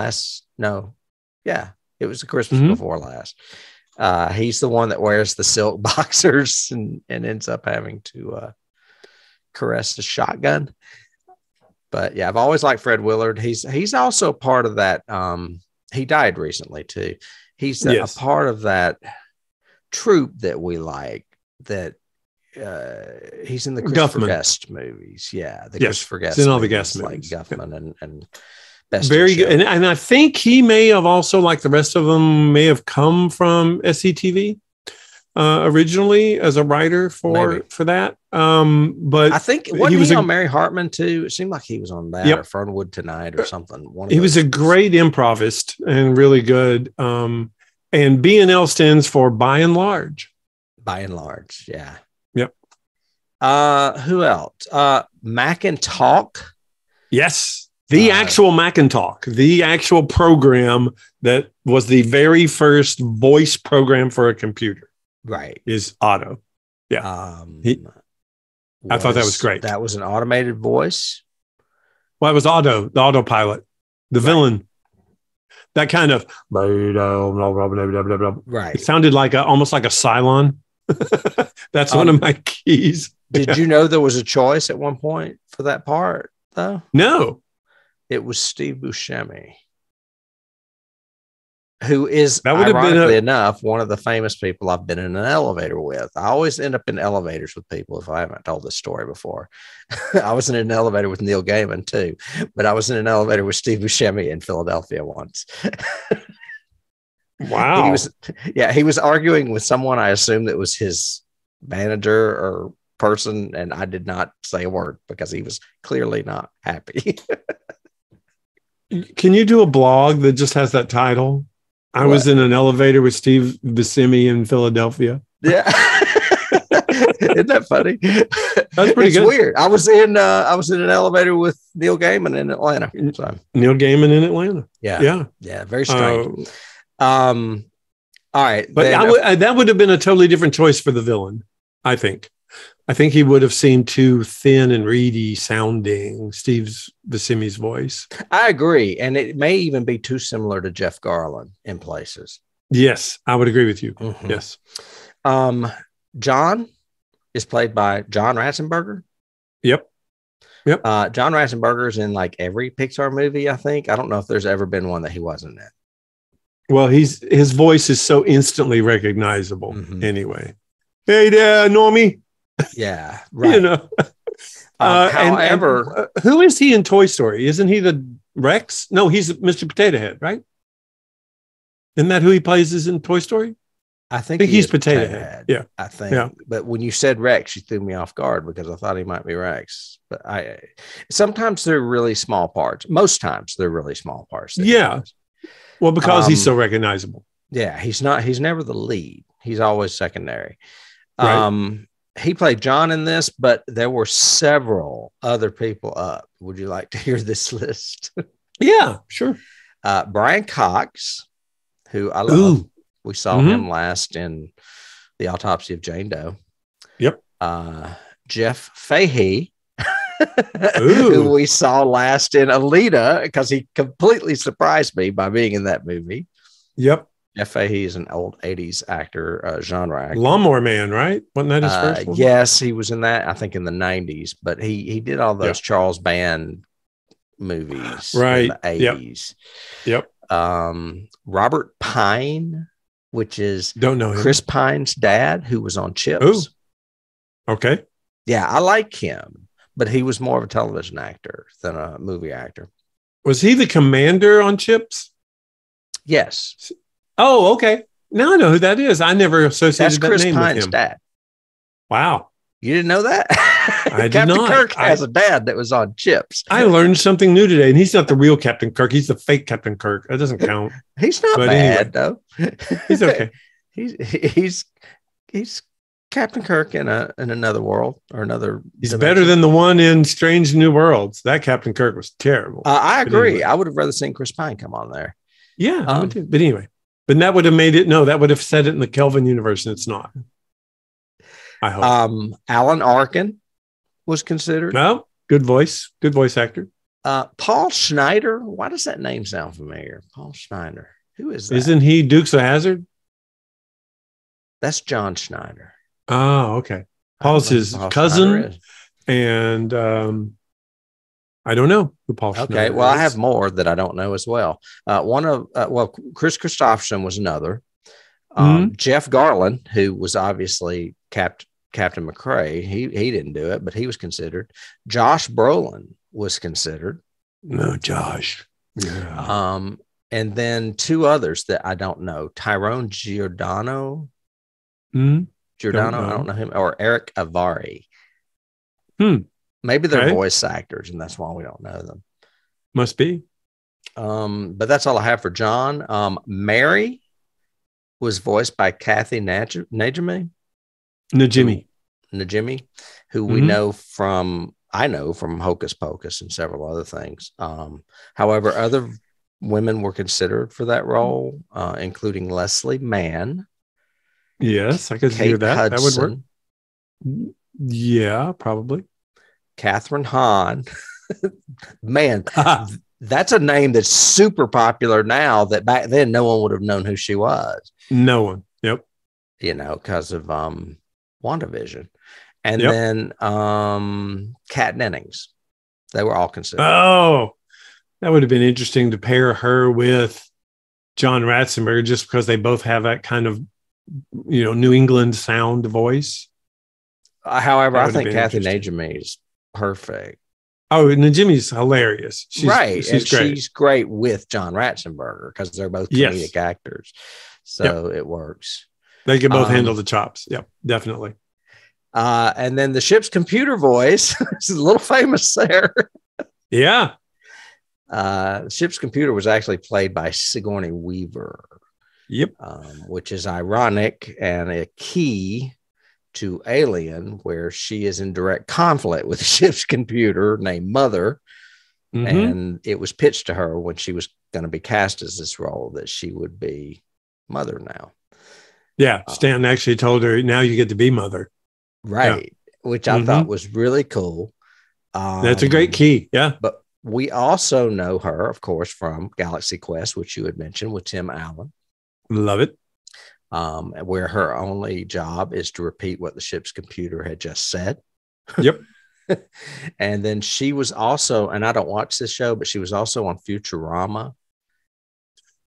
it was the Christmas before last. He's the one that wears the silk boxers and ends up having to caress the shotgun. But yeah, I've always liked Fred Willard. He's also part of that. He died recently too. He's a part of that troupe that we like. That he's in the Christopher Guest movies. Yeah, Christopher Guest. He's in all the Guest movies, like Guffman and Best. Very good. And I think he may have also, like the rest of them, may have come from SCTV originally as a writer for that. But I think he was on Mary Hartman too. It seemed like he was on that or Fernwood Tonight or something. He was a great improvist and really good. And B&L stands for by and large. By and large, yeah. Yep. Who else? Mac and Talk. Yes. The actual Macintalk, the actual program that was the very first voice program for a computer. Right. Is Otto. Yeah. I thought that was great. That was an automated voice. Well, it was Otto, the autopilot, the villain. That kind of right. It sounded like almost like a Cylon. That's one of my keys. Did you know there was a choice at one point for that part though? No. It was Steve Buscemi, who is, ironically enough, one of the famous people I've been in an elevator with. I always end up in elevators with people if I haven't told this story before. I was in an elevator with Neil Gaiman too, but I was in an elevator with Steve Buscemi in Philadelphia once. Wow. He was arguing with someone. I assumed that was his manager or person, and I did not say a word because he was clearly not happy. Can you do a blog that just has that title? I was in an elevator with Steve Buscemi in Philadelphia. Yeah. Isn't that funny? That's pretty good. It's weird. I was in an elevator with Neil Gaiman in Atlanta. So. Neil Gaiman in Atlanta. Yeah. Very strange. All right. But that would have been a totally different choice for the villain, I think. I think he would have seemed too thin and reedy sounding, Steve Buscemi's voice. I agree. And it may even be too similar to Jeff Garlin in places. Yes, I would agree with you. Mm-hmm. Yes. John is played by John Ratzenberger. Yep. John Ratzenberger is in like every Pixar movie, I think. I don't know if there's ever been one that he wasn't in. Well, his voice is so instantly recognizable anyway. Hey there, Normie. Yeah, right. However, who is he in Toy Story? Isn't he the Rex? No, he's Mr. Potato Head, right? Isn't that who he plays in Toy Story? I think he's Potato Head. Yeah, I think. Yeah. But when you said Rex, you threw me off guard because I thought he might be Rex. But sometimes they're really small parts. Most times they're really small parts. Yeah. Well, because he's so recognizable. Yeah, he's never the lead. He's always secondary. Right. he played John in this, but there were several other people up. Would you like to hear this list? Yeah, sure. Brian Cox, who I love. Ooh. We saw him last in The Autopsy of Jane Doe. Yep. Jeff Fahey, who we saw last in Alita, because he completely surprised me by being in that movie. Yep. Jeff Fahey is an old 80s actor, genre actor. Lawnmower Man, right? Wasn't that his first one? Yes, he was in that, I think, in the 90s, but he did all those Charles Band movies in the 80s. Yep. Robert Pine, which is don't know him. Chris Pine's dad, who was on Chips. Ooh. Okay. Yeah, I like him, but he was more of a television actor than a movie actor. Was he the commander on Chips? Yes. Oh, okay. Now I know who that is. I never associated that name with him. That's Chris Pine's dad. Wow. You didn't know that? I Captain did not. Kirk has a dad that was on Chips. I learned something new today, and he's not the real Captain Kirk. He's the fake Captain Kirk. That doesn't count. He's not bad, though. He's okay. He's Captain Kirk in another world or another. He's better than the one in Strange New Worlds. That Captain Kirk was terrible. I agree. Anyway. I would have rather seen Chris Pine come on there. Yeah, I would too. But anyway, that would have made it. No, that would have set it in the Kelvin universe, and it's not. I hope. Alan Arkin was considered. No, good voice actor. Paul Schneider. Why does that name sound familiar? Paul Schneider. Who is that? Isn't he Dukes of Hazzard? That's John Schneider. Oh, okay. Paul's his cousin, and I don't know who Paul Schneider is. Okay, well, I have more that I don't know as well. Chris Christopherson was another. Jeff Garland, who was obviously Captain McCrae, he didn't do it, but he was considered. Josh Brolin was considered. No, Josh. Yeah. And then two others that I don't know: Tyrone Giordano. Giordano, I don't know him, or Eric Avari. Maybe they're voice actors, and that's why we don't know them. Must be. But that's all I have for John. Mary was voiced by Kathy Najimy, who we know from Hocus Pocus and several other things. However, other women were considered for that role, including Leslie Mann. Yes, I could hear that. Hudson, that would work. Yeah, probably. Catherine Hahn. Man, that's a name that's super popular now that back then no one would have known who she was. No one. Yep. Because of WandaVision. And then Kat Dennings. They were all considered. Oh, that would have been interesting to pair her with John Ratzenberger, just because they both have that kind of New England sound voice. However, I think Kathy Najimy is perfect. Oh, Najimy's hilarious. She's great. She's great with John Ratzenberger because they're both comedic actors. So it works. They can both handle the chops. Yep, definitely. And then the ship's computer voice is a little famous there. Yeah. The ship's computer was actually played by Sigourney Weaver. Yep. Which is ironic and a key to Alien, where she is in direct conflict with the ship's computer named Mother. And it was pitched to her when she was going to be cast as this role that she would be Mother now. Yeah. Stan actually told her, now you get to be Mother. Right. Yeah. Which I thought was really cool. That's a great key. Yeah. But we also know her, of course, from Galaxy Quest, which you had mentioned with Tim Allen. Love it. Where her only job is to repeat what the ship's computer had just said. Yep. And then she was also, and I don't watch this show, but she was also on Futurama.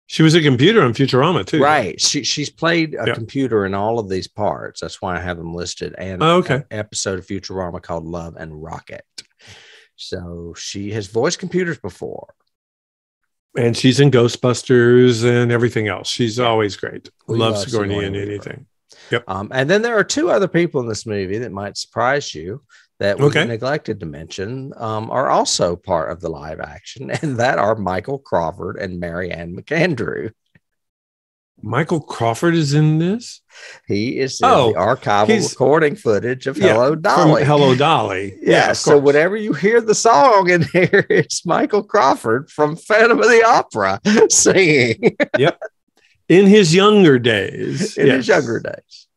She was a computer on Futurama too. Right. She's played a computer in all of these parts. That's why I have them listed. And an episode of Futurama called Love and Rocket. So she has voiced computers before. And she's in Ghostbusters and everything else. She's always great. Love Sigourney in anything. Yep. And then there are two other people in this movie that might surprise you that we neglected to mention, are also part of the live action, and that are Michael Crawford and Mary Ann McAndrew. Michael Crawford is in this? He is in the archival recording footage of Hello Dolly. From Hello Dolly. Yeah. So whenever you hear the song in here, it's Michael Crawford from Phantom of the Opera singing. Yep. In his younger days. His younger days.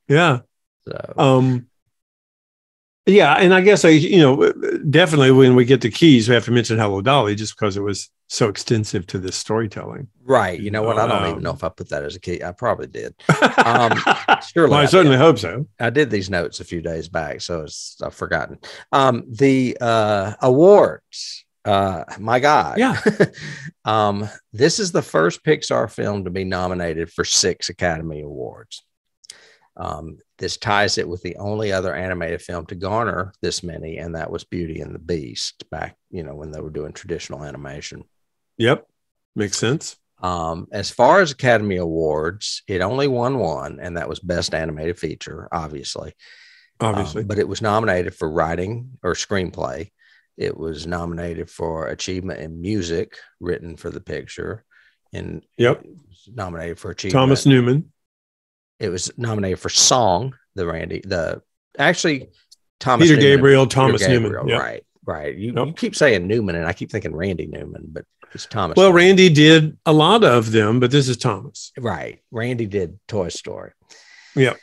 Yeah. So. Yeah, and I guess definitely when we get to Keys, we have to mention Hello Dolly just because it was so extensive to this storytelling. Right. You know what? I don't even know if I put that as a key. I probably did. Surely, well, I certainly hope so. I did these notes a few days back, so I've forgotten. The awards. My God. Yeah. This is the first Pixar film to be nominated for 6 Academy Awards. This ties it with the only other animated film to garner this many, and that was Beauty and the Beast back, when they were doing traditional animation. Yep. Makes sense. As far as Academy Awards, it only won one, and that was Best Animated Feature, obviously. But it was nominated for writing or screenplay. It was nominated for achievement in music written for the picture, and it was nominated for achievement. Thomas Newman. It was nominated for song. Thomas Peter Newman, Gabriel, Thomas Newman. Yep. Right. You keep saying Newman, and I keep thinking Randy Newman, but it's Thomas. Well, Newman. Randy did a lot of them, but this is Thomas. Right. Randy did Toy Story. Yep.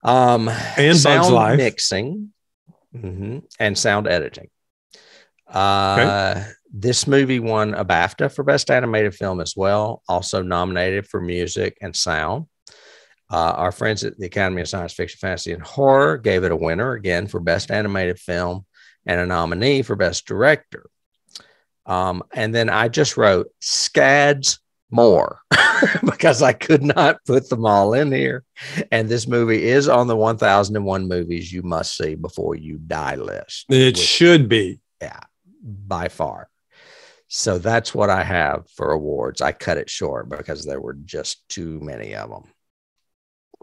And Bugs Life. Mixing and sound editing. This movie won a BAFTA for Best Animated Film as well. Also nominated for music and sound. Our friends at the Academy of Science Fiction, Fantasy, and Horror gave it a winner again for Best Animated Film and a nominee for Best Director. And then I just wrote scads more because I could not put them all in here. And this movie is on the 1001 movies you must see before you die list. It should be. Yeah, by far. So that's what I have for awards. I cut it short because there were just too many of them.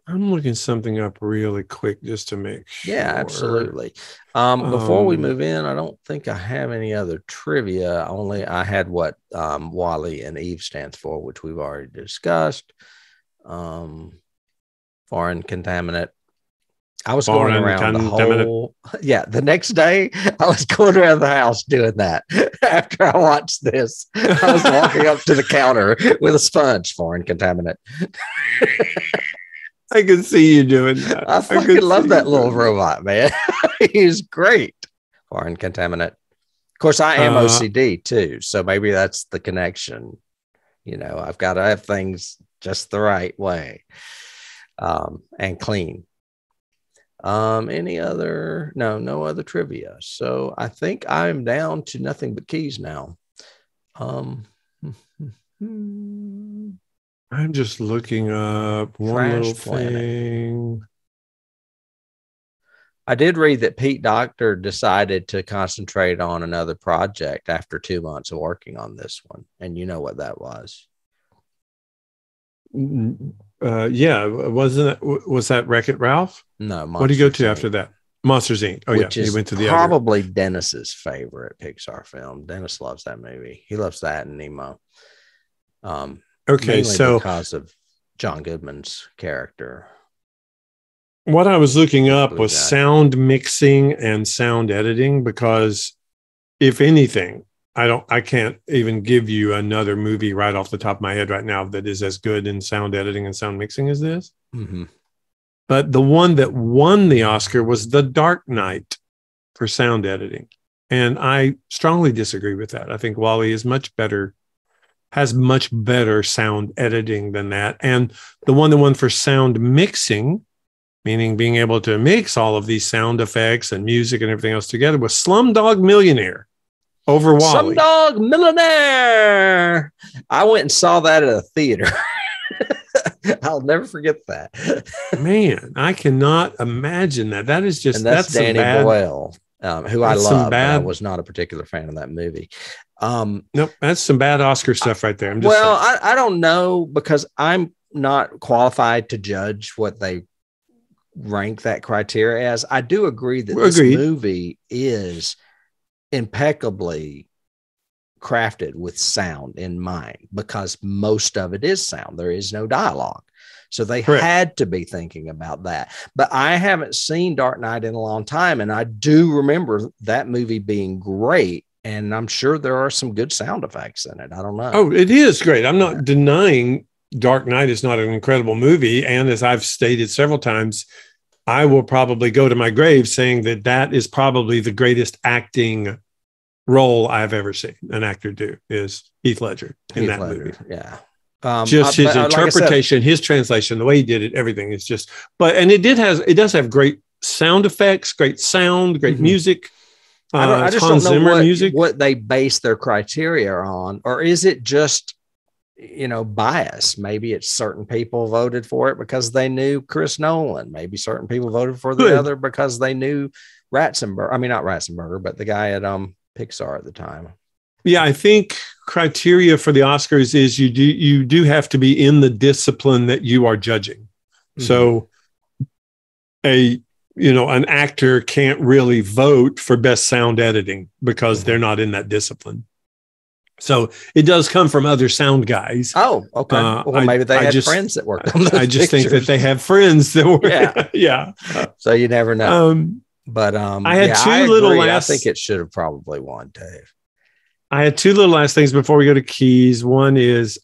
I'm looking something up really quick just to make sure. Yeah, absolutely. Before we move in, I don't think I have any other trivia. Only I had what WALL-E and Eve stands for, which we've already discussed. Foreign contaminant. I was going around the whole. Yeah, the next day I was going around the house doing that. After I watched this, I was walking up to the counter with a sponge. Foreign contaminant. I can see you doing that. I fucking love that little robot, man. He's great. Foreign contaminant. Of course, I am OCD too, so maybe that's the connection. I've got to have things just the right way and clean. Any other? No other trivia. So I think I'm down to nothing but keys now. I'm just looking up one little thing. I did read that Pete Docter decided to concentrate on another project after 2 months of working on this one. And you know what that was? Yeah. Was that Wreck-It Ralph? No. What did he go to after that? Monsters, Inc. Oh, which yeah. He went to the probably other. Dennis's favorite Pixar film. Dennis loves that movie. He loves that and Nemo. Okay, so because of John Goodman's character. What I was looking up was sound mixing and sound editing, because if anything, I can't even give you another movie right off the top of my head right now that is as good in sound editing and sound mixing as this. Mm-hmm. But the one that won the Oscar was The Dark Knight for sound editing. And I strongly disagree with that. I think WALL-E is has much better sound editing than that. And the one that won for sound mixing, meaning being able to mix all of these sound effects and music and everything else together, was Slumdog Millionaire over WALL-E. Slumdog Millionaire. I went and saw that at a theater. I'll never forget that. Man, I cannot imagine that. That is just, and that's Danny Boyle, who I love. I was not a particular fan of that movie. Nope, that's some bad Oscar stuff right there. I don't know, because I'm not qualified to judge what they rank that criteria as. I do agree that this movie is impeccably crafted with sound in mind, because most of it is sound. There is no dialogue. So they Correct. had to be thinking about that. But I haven't seen Dark Knight in a long time. And I do remember that movie being great. And I'm sure there are some good sound effects in it. I don't know. Oh, it is great. I'm not denying Dark Knight is not an incredible movie. And as I've stated several times, I will probably go to my grave saying that that is probably the greatest acting role I've ever seen an actor do, is Heath Ledger in that movie. Yeah. Just his interpretation, like his translation, the way he did it, everything is just, and it does have great sound effects, great sound, great music. I just don't know what they base their criteria on, or is it just, bias? Maybe it's certain people voted for it because they knew Chris Nolan. Maybe certain people voted for the other because they knew Ratzenberger. I mean, not Ratzenberger, but the guy at Pixar at the time. Yeah, I think criteria for the Oscars is you do have to be in the discipline that you are judging. Mm-hmm. So an actor can't really vote for best sound editing because they're not in that discipline. So it does come from other sound guys. Oh, okay. Well, maybe they had friends that worked on those I just think that they have friends that were. Yeah. So you never know. But I had two little last. I think it should have probably won, Dave. I had two little last things before we go to keys. One is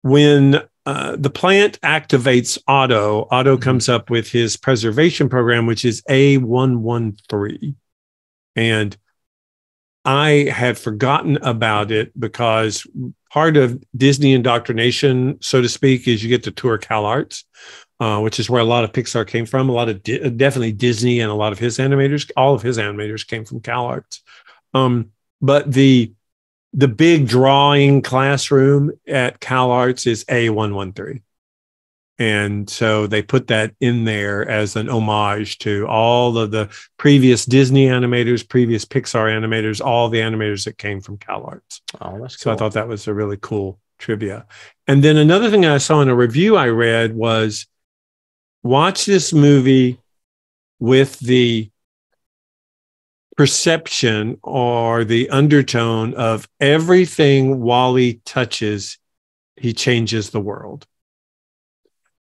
when the plant activates Otto comes up with his preservation program, which is A113. And I had forgotten about it because part of Disney indoctrination, so to speak, is you get to tour CalArts, which is where a lot of Pixar came from. A lot of definitely Disney, and a lot of his animators, all of his animators came from CalArts. But the big drawing classroom at CalArts is A113. And so they put that in there as an homage to all of the previous Disney animators, previous Pixar animators, all the animators that came from CalArts. Oh, that's cool. So I thought that was a really cool trivia. And then another thing I saw in a review I read was, watch this movie with the perception or the undertone of everything WALL-E touches, he changes the world.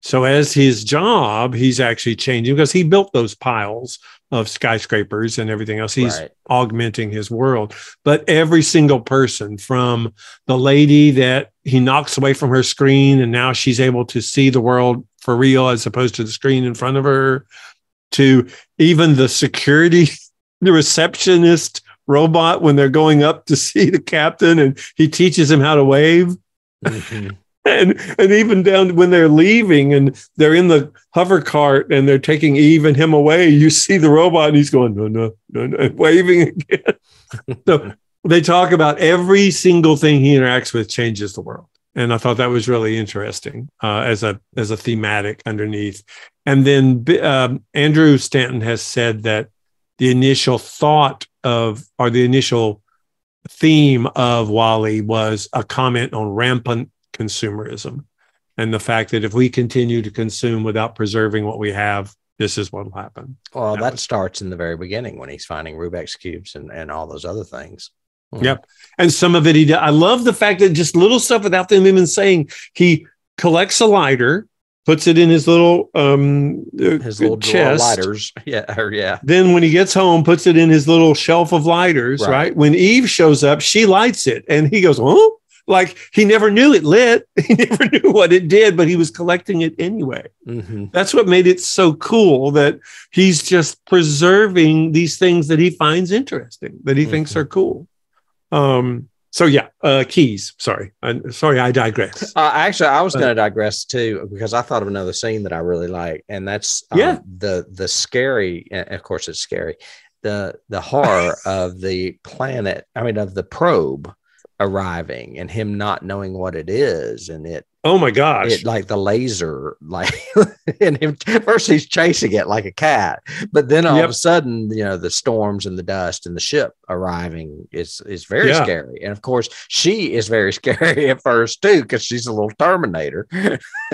So as his job, he's actually changing because he built those piles of skyscrapers and everything else. He's augmenting his world. But every single person, from the lady that he knocks away from her screen and now she's able to see the world for real as opposed to the screen in front of her, to even the receptionist robot when they're going up to see the captain and he teaches him how to wave. Mm-hmm. And even down when they're leaving and they're in the hover cart and they're taking Eve and him away, you see the robot and he's going, no, waving again. So they talk about every single thing he interacts with changes the world. And I thought that was really interesting as a thematic underneath. And then Andrew Stanton has said that the initial thought of, or the initial theme of WALL-E was a comment on rampant consumerism and the fact that if we continue to consume without preserving what we have, this is what will happen. Well, that starts in the very beginning when he's finding Rubik's Cubes and all those other things. Yep. And some of it, I love the fact that just little stuff without them even saying, he collects a lighter, puts it in his little chest. Lighters. Yeah. Then when he gets home, puts it in his little shelf of lighters, right? When Eve shows up, she lights it and he goes, oh, like he never knew it lit. He never knew what it did, but he was collecting it anyway. Mm-hmm. That's what made it so cool, that he's just preserving these things that he finds interesting, that he thinks are cool. Keys. Sorry, I digress. Actually, I was going to digress too, because I thought of another scene that I really like, and that's the scary. Of course, it's scary. The horror of the planet. I mean, of the probe arriving and him not knowing what it is, and it. Oh my gosh! It, like the laser, like, and him first he's chasing it like a cat, but then all of a sudden, the storms and the dust and the ship arriving is very scary. And of course, she is very scary at first too, because she's a little Terminator,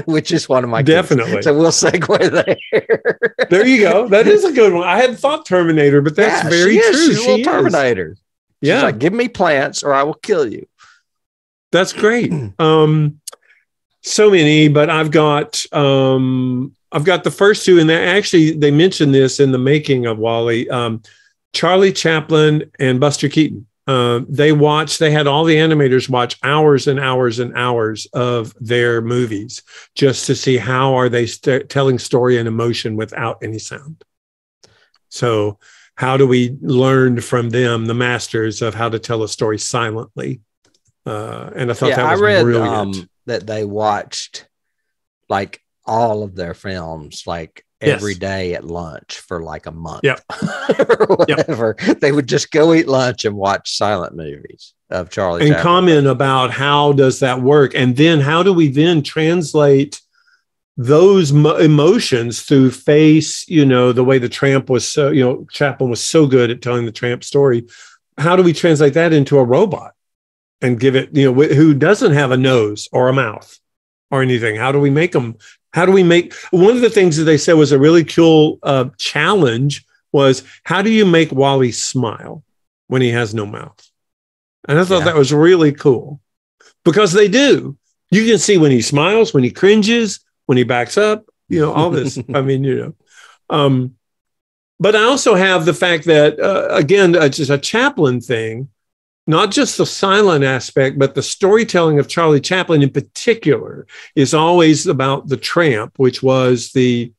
which is one of my definitely. Kids. So we'll segue there. There you go. That is a good one. I hadn't thought Terminator, but that's very true. She's a little Terminator. She's like, give me plants or I will kill you. That's great. So many, but I've got the first two, and they mentioned this in the making of WALL-E. Charlie Chaplin and Buster Keaton. They had all the animators watch hours and hours and hours of their movies just to see how are they telling story and emotion without any sound. So how do we learn from them, the masters, of how to tell a story silently? And I thought that was brilliant. That they watched like all of their films like every day at lunch for like a month. Yep. Or whatever. Yep. They would just go eat lunch and watch silent movies of Charlie Chaplin. And comment about how does that work? And then how do we then translate those emotions through face, the way the Tramp was so, Chaplin was so good at telling the Tramp story. How do we translate that into a robot and give it, who doesn't have a nose or a mouth or anything? How do we make them? One of the things that they said was a really cool challenge was, how do you make WALL-E smile when he has no mouth? And I thought that was really cool, because they do. You can see when he smiles, when he cringes, when he backs up, all this. I mean, but I also have the fact that, again, just a Chaplin thing, not just the silent aspect, but the storytelling of Charlie Chaplin in particular is always about the Tramp, which was the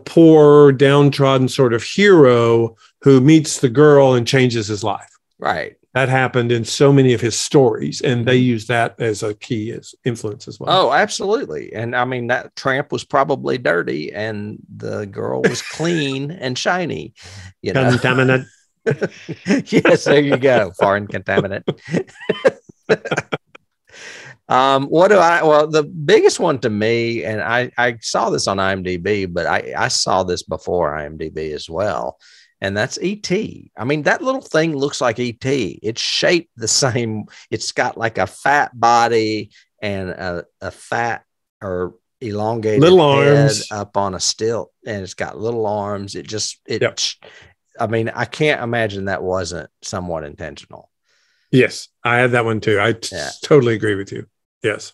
poor, downtrodden sort of hero who meets the girl and changes his life. Right. That happened in so many of his stories, and they use that as a key as influence as well. Oh, absolutely. And I mean, that Tramp was probably dirty and the girl was clean and shiny. Contaminant. Yes, there you go. Foreign contaminant. The biggest one to me, and I saw this on IMDb, but I saw this before IMDb as well. And that's E.T. I mean, that little thing looks like E.T. It's shaped the same. It's got like a fat body and a fat or elongated little head arms up on a stilt, and it's got little arms. I mean, I can't imagine that wasn't somewhat intentional. Yes, I had that one too. I totally agree with you. Yes.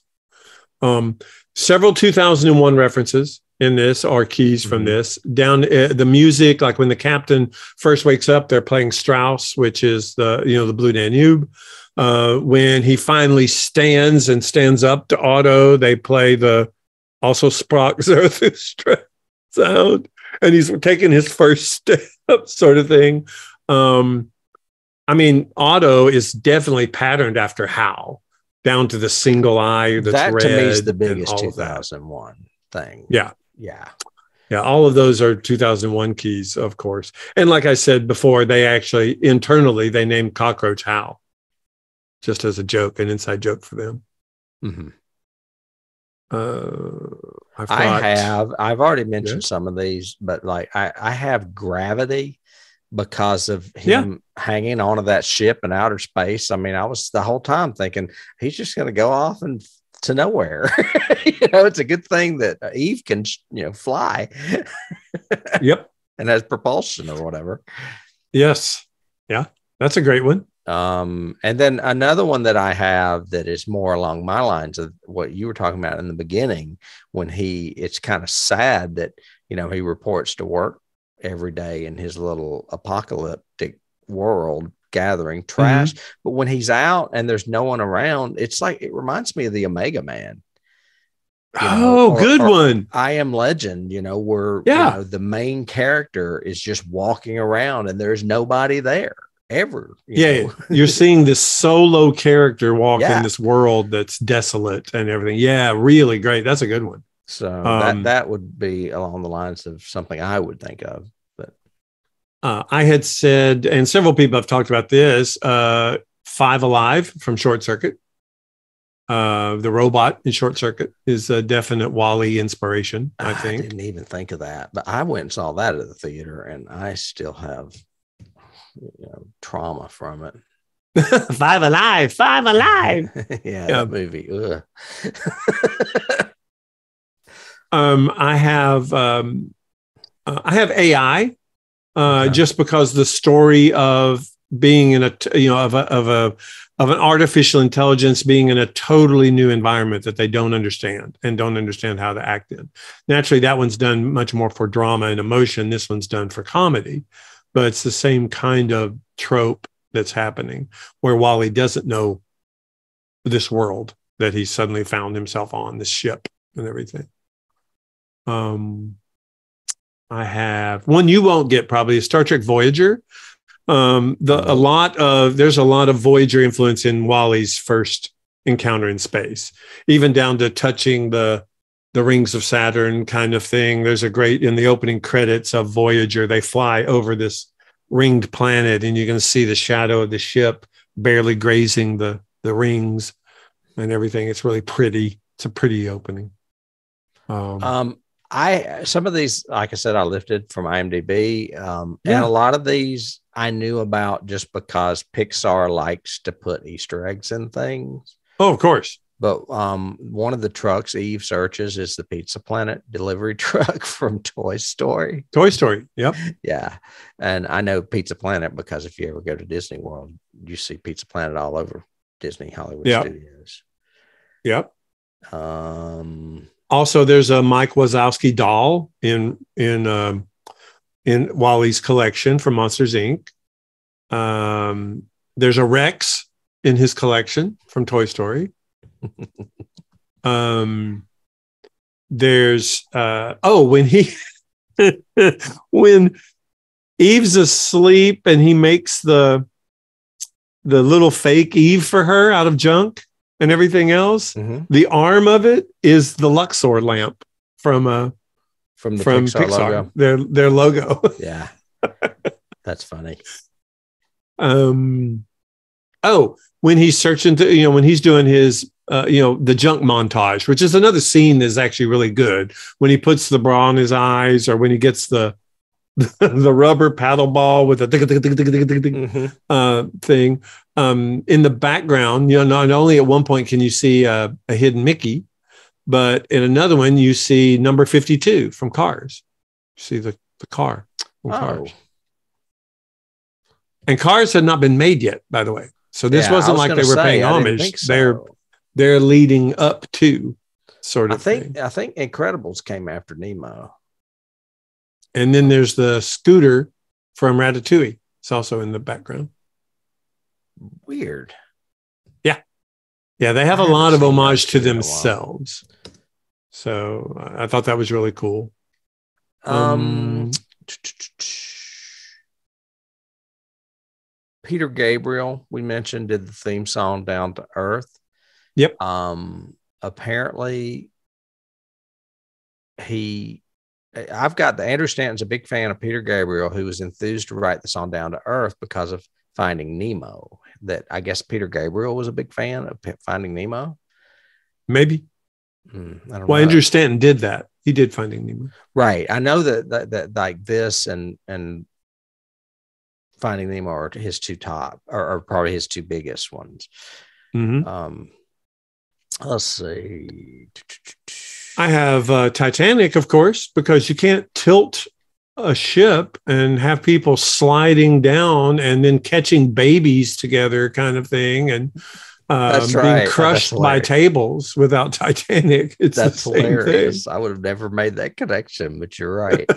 Several 2001 references in this are keys from this. Down the music, like when the captain first wakes up, they're playing Strauss, which is the Blue Danube. When he finally stands up to Otto, they play the also Sprach Zarathustra sound, and he's taking his first step, sort of thing. I mean, Otto is definitely patterned after Hal, down to the single eye that's that red. To me is the biggest 2001 thing. Yeah. All of those are 2001 keys, of course. And like I said before, they actually internally they named Cockroach Hal, just as a joke, an inside joke for them. Mm-hmm. I've already mentioned some of these, but like I have Gravity because of him hanging onto that ship in outer space. I mean, I was the whole time thinking he's just going to go off and to nowhere. It's a good thing that Eve can, fly. Yep. And has propulsion or whatever. Yes. Yeah. That's a great one. And then another one that I have that is more along my lines of what you were talking about in the beginning, when it's kind of sad that, he reports to work every day in his little apocalyptic world gathering trash. Mm-hmm. But when he's out and there's no one around, it's like, it reminds me of the Omega Man. Good one. I Am Legend, where the main character is just walking around and there's nobody there ever. You're seeing this solo character walk in this world that's desolate and everything. Yeah, really great. That's a good one. So that would be along the lines of something I would think of. But I had said, and several people have talked about this, Five Alive from Short Circuit. The robot in Short Circuit is a definite WALL-E inspiration, I think. I didn't even think of that, but I went and saw that at the theater, and I still have trauma from it. Five Alive. That movie. Ugh. I have AI, just because the story of being in of an artificial intelligence being in a totally new environment that they don't understand and don't understand how to act in. Naturally, that one's done much more for drama and emotion. This one's done for comedy, but it's the same kind of trope that's happening where WALL-E doesn't know this world that he suddenly found himself on, this ship and everything. I have one you won't get probably is Star Trek Voyager. There's a lot of Voyager influence in WALL-E's first encounter in space, even down to touching the rings of Saturn kind of thing. There's a great, in the opening credits of Voyager, they fly over this ringed planet and you can see the shadow of the ship barely grazing the rings and everything. It's really pretty. It's a pretty opening. Some of these, like I said, I lifted from IMDb, and a lot of these I knew about just because Pixar likes to put Easter eggs in things. Oh, of course. But one of the trucks Eve searches is the Pizza Planet delivery truck from Toy Story. Toy Story, yep. Yeah. And I know Pizza Planet because if you ever go to Disney World, you see Pizza Planet all over Disney Hollywood Studios. Yep. Also, there's a Mike Wazowski doll in WALL-E's collection from Monsters, Inc. There's a Rex in his collection from Toy Story. There's when Eve's asleep and he makes the little fake Eve for her out of junk and everything else. Mm-hmm. The arm of it is the Luxor lamp from Pixar logo. Their logo. Yeah. That's funny. When he's searching when he's doing his the junk montage, which is another scene that's actually really good, when he puts the bra on his eyes or when he gets the rubber paddle ball with a thing in the background. Not only at one point can you see a hidden Mickey, but in another one you see number 52 from Cars. You see the car from Cars. And Cars had not been made yet, by the way. So this wasn't like they were paying homage. So. They're leading up to sort of thing. I think Incredibles came after Nemo. And then there's the scooter from Ratatouille. It's also in the background. Weird. Yeah. Yeah, they have a lot of homage to themselves. So I thought that was really cool. Peter Gabriel, we mentioned, did the theme song Down to Earth. Yep. Apparently I've got Andrew Stanton's a big fan of Peter Gabriel, who was enthused to write the song Down to Earth because of Finding Nemo. That I guess Peter Gabriel was a big fan of Finding Nemo. Maybe. I don't know. Well, Andrew Stanton did that. He did Finding Nemo. Right. I know that like this and Finding Nemo are his two top, or probably his two biggest ones. Mm-hmm. Let's see. I have Titanic, of course, because you can't tilt a ship and have people sliding down and then catching babies together kind of thing and being crushed by tables without Titanic. That's the same hilarious. thing. I would have never made that connection, but you're right.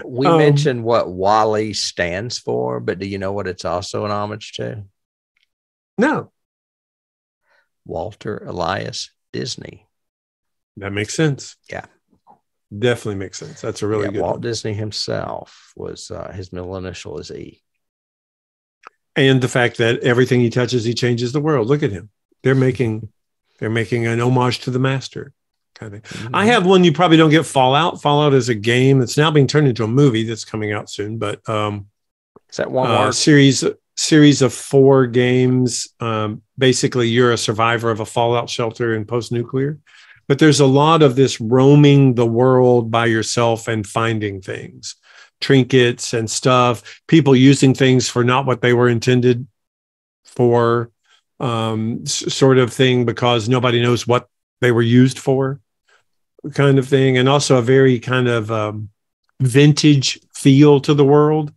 We mentioned what WALL-E stands for, but do you know what it's also an homage to? No. Walter Elias Disney. That makes sense. Yeah. Definitely makes sense. That's a really good Walt one. Disney himself was his middle initial is E. And the fact that everything he touches, he changes the world. Look at him. They're making an homage to the master kind of thing. Mm-hmm. I have one you probably don't get, Fallout. Fallout is a game that's now being turned into a movie that's coming out soon, but is that one series of 4 games. Basically, you're a survivor of a fallout shelter in post-nuclear. But there's a lot of this roaming the world by yourself and finding things, trinkets and stuff, people using things for not what they were intended for, sort of thing, because nobody knows what they were used for kind of thing. And also a very kind of vintage feel to the world.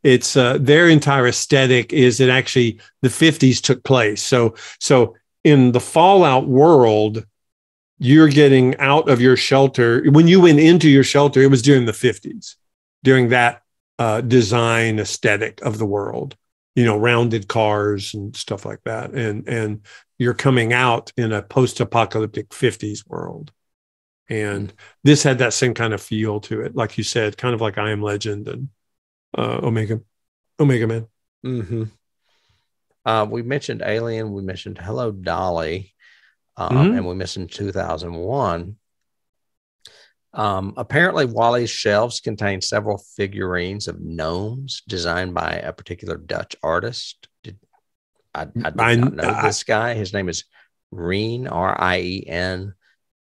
It's their entire aesthetic is that actually the 50s took place. So in the Fallout world, you're getting out of your shelter. When you went into your shelter, it was during the 50s, during that design aesthetic of the world, rounded cars and stuff like that. And you're coming out in a post-apocalyptic 50s world. And this had that same kind of feel to it. Like you said, kind of like I Am Legend and Omega Man. Mm-hmm. We mentioned Alien. We mentioned Hello, Dolly. And we mentioned 2001. Apparently, WALL-E's shelves contain several figurines of gnomes designed by a particular Dutch artist. I did not know this guy. His name is Rien, R-I-E-N,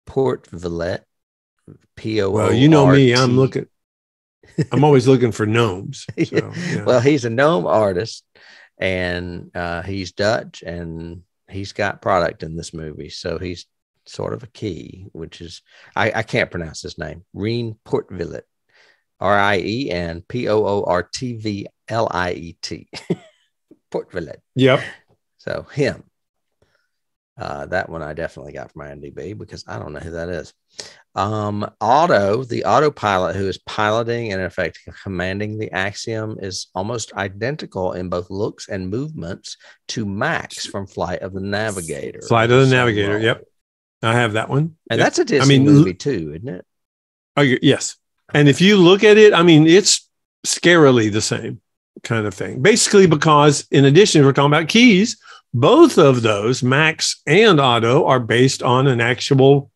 Portvillet, P-O-O-R-T. Well, you know me. I'm always looking for gnomes. So, yeah. Well, he's a gnome artist, and he's Dutch, and he's got product in this movie. So he's sort of a key, which is, I can't pronounce his name. Rien Portvillet, R-I-E-N P-O-O-R-T-V-L-I-E-T. Portvillet. Yep. So him. That one I definitely got from IMDb because I don't know who that is. Otto, the autopilot who is piloting and in effect commanding the Axiom, is almost identical in both looks and movements to Max from Flight of the Navigator. Flight of the Navigator. Yep. I have that one. And that's a Disney movie too, isn't it? Oh, yes. And if you look at it, it's scarily the same kind of thing. Basically, because in addition, we're talking about keys. Both of those, Max and Otto, are based on an actual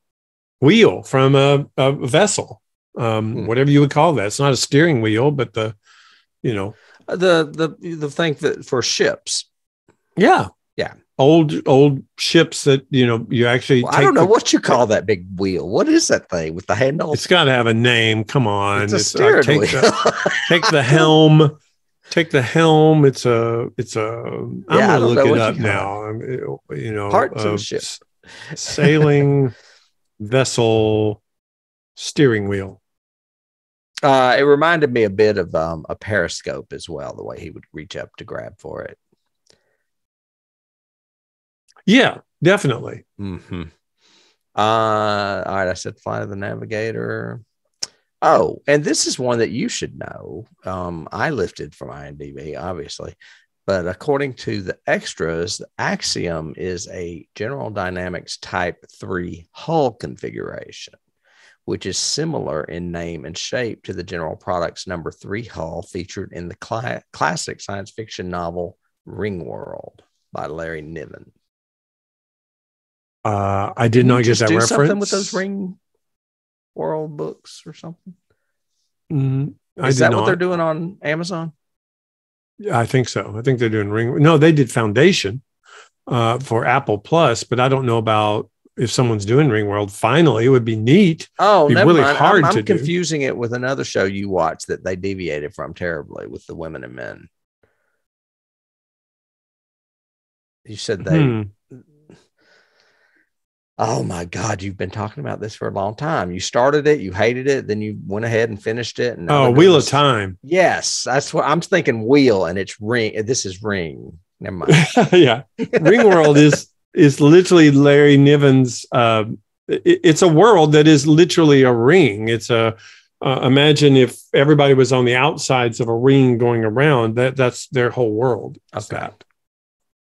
wheel from a vessel, whatever you would call that. It's not a steering wheel, but the thing that for ships. Yeah. Yeah. Old ships that, you actually I don't know what you call that big wheel. What is that thing with the handle? It's got to have a name. Come on. It's a steering wheel. Take the helm. Take the helm. I'm going to look it up now. Parts of ship. Sailing vessel steering wheel. It reminded me a bit of a periscope as well, the way he would reach up to grab for it. Yeah, definitely. Mm-hmm. All right, I said Flight of the Navigator. Oh, and this is one that you should know. I lifted from IMDb, obviously. But according to the extras, the Axiom is a General Dynamics Type 3 hull configuration, which is similar in name and shape to the General Products number 3 hull featured in the classic science fiction novel Ringworld by Larry Niven. I did not get that reference. Something with those Ringworld books or something? Is that what they're doing on Amazon? I think so. I think they're doing Ring. No, they did Foundation for Apple Plus, but I don't know about if someone's doing Ringworld. Finally, it would be neat. Oh, never really mind. Hard I'm confusing it with another show you watched that they deviated from terribly with the women and men. You said they. Oh my God, you've been talking about this for a long time. You started it, you hated it, then you went ahead and finished it. And Wheel of Time. Yes, that's what I'm thinking. Wheel, and it's Ring. This is Ring. Never mind. Yeah, Ringworld is literally Larry Niven's. It's a world that is literally a ring. It's imagine if everybody was on the outsides of a ring going around. That's their whole world. Okay.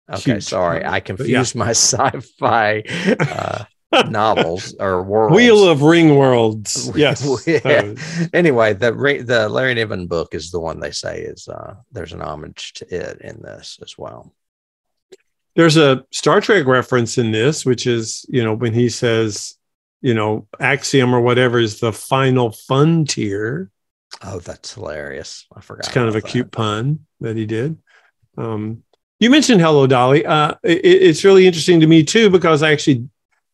Okay, huge. Sorry, I confused my sci-fi novels or worlds. Wheel of Ring Worlds. Yes. Yeah. Anyway, the Larry Niven book is the one they say is there's an homage to it in this as well. There's a Star Trek reference in this, which is when he says Axiom or whatever is the final frontier. Oh, that's hilarious! I forgot. It's kind of a cute pun that he did. You mentioned Hello, Dolly. It's really interesting to me, too, because I actually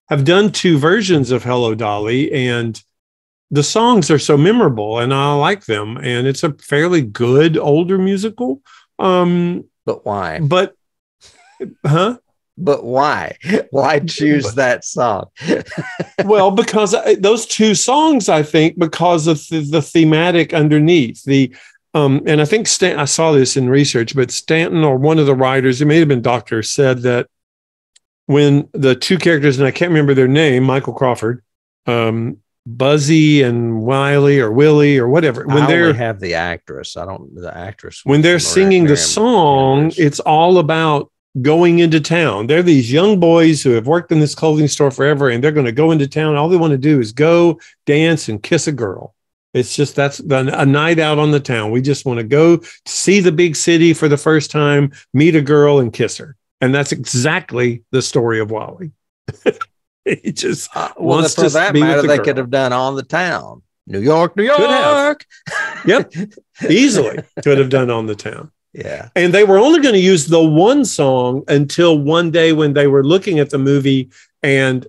have done 2 versions of Hello, Dolly, and the songs are so memorable, and I like them. And it's a fairly good older musical. But why? But why? Why choose that song? Well, because those 2 songs, I think, because of the thematic underneath, the And I think I saw this in research, but Stanton or one of the writers, it may have been Doctor, said that when the two characters, and I can't remember their name, Michael Crawford, Buzzy and Wiley or Willie or whatever, when I they're only have the actress. I don't the actress. When they're singing the song, it's all about going into town. They're these young boys who have worked in this clothing store forever, and they're going to go into town. All they want to do is go dance and kiss a girl. It's just a night out on the town. We just want to go see the big city for the first time, meet a girl, and kiss her. And that's exactly the story of WALL-E. He just wants for to that be matter, with the they girl. could have done On the Town. New York, New York. Yep. Easily could have done On the Town. Yeah. And they were only going to use the one song until one day when they were looking at the movie and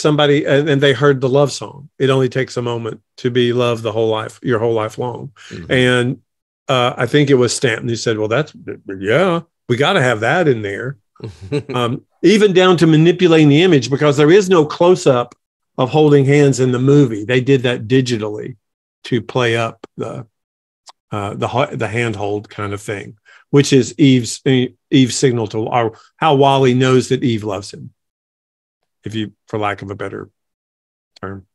and they heard the love song. It only takes a moment to be loved your whole life long. Mm-hmm. And I think it was Stanton who said, well, we got to have that in there. Even down to manipulating the image, because there is no close-up of holding hands in the movie. They did that digitally to play up the handhold kind of thing, which is Eve's signal to how WALL-E knows that Eve loves him, for lack of a better term.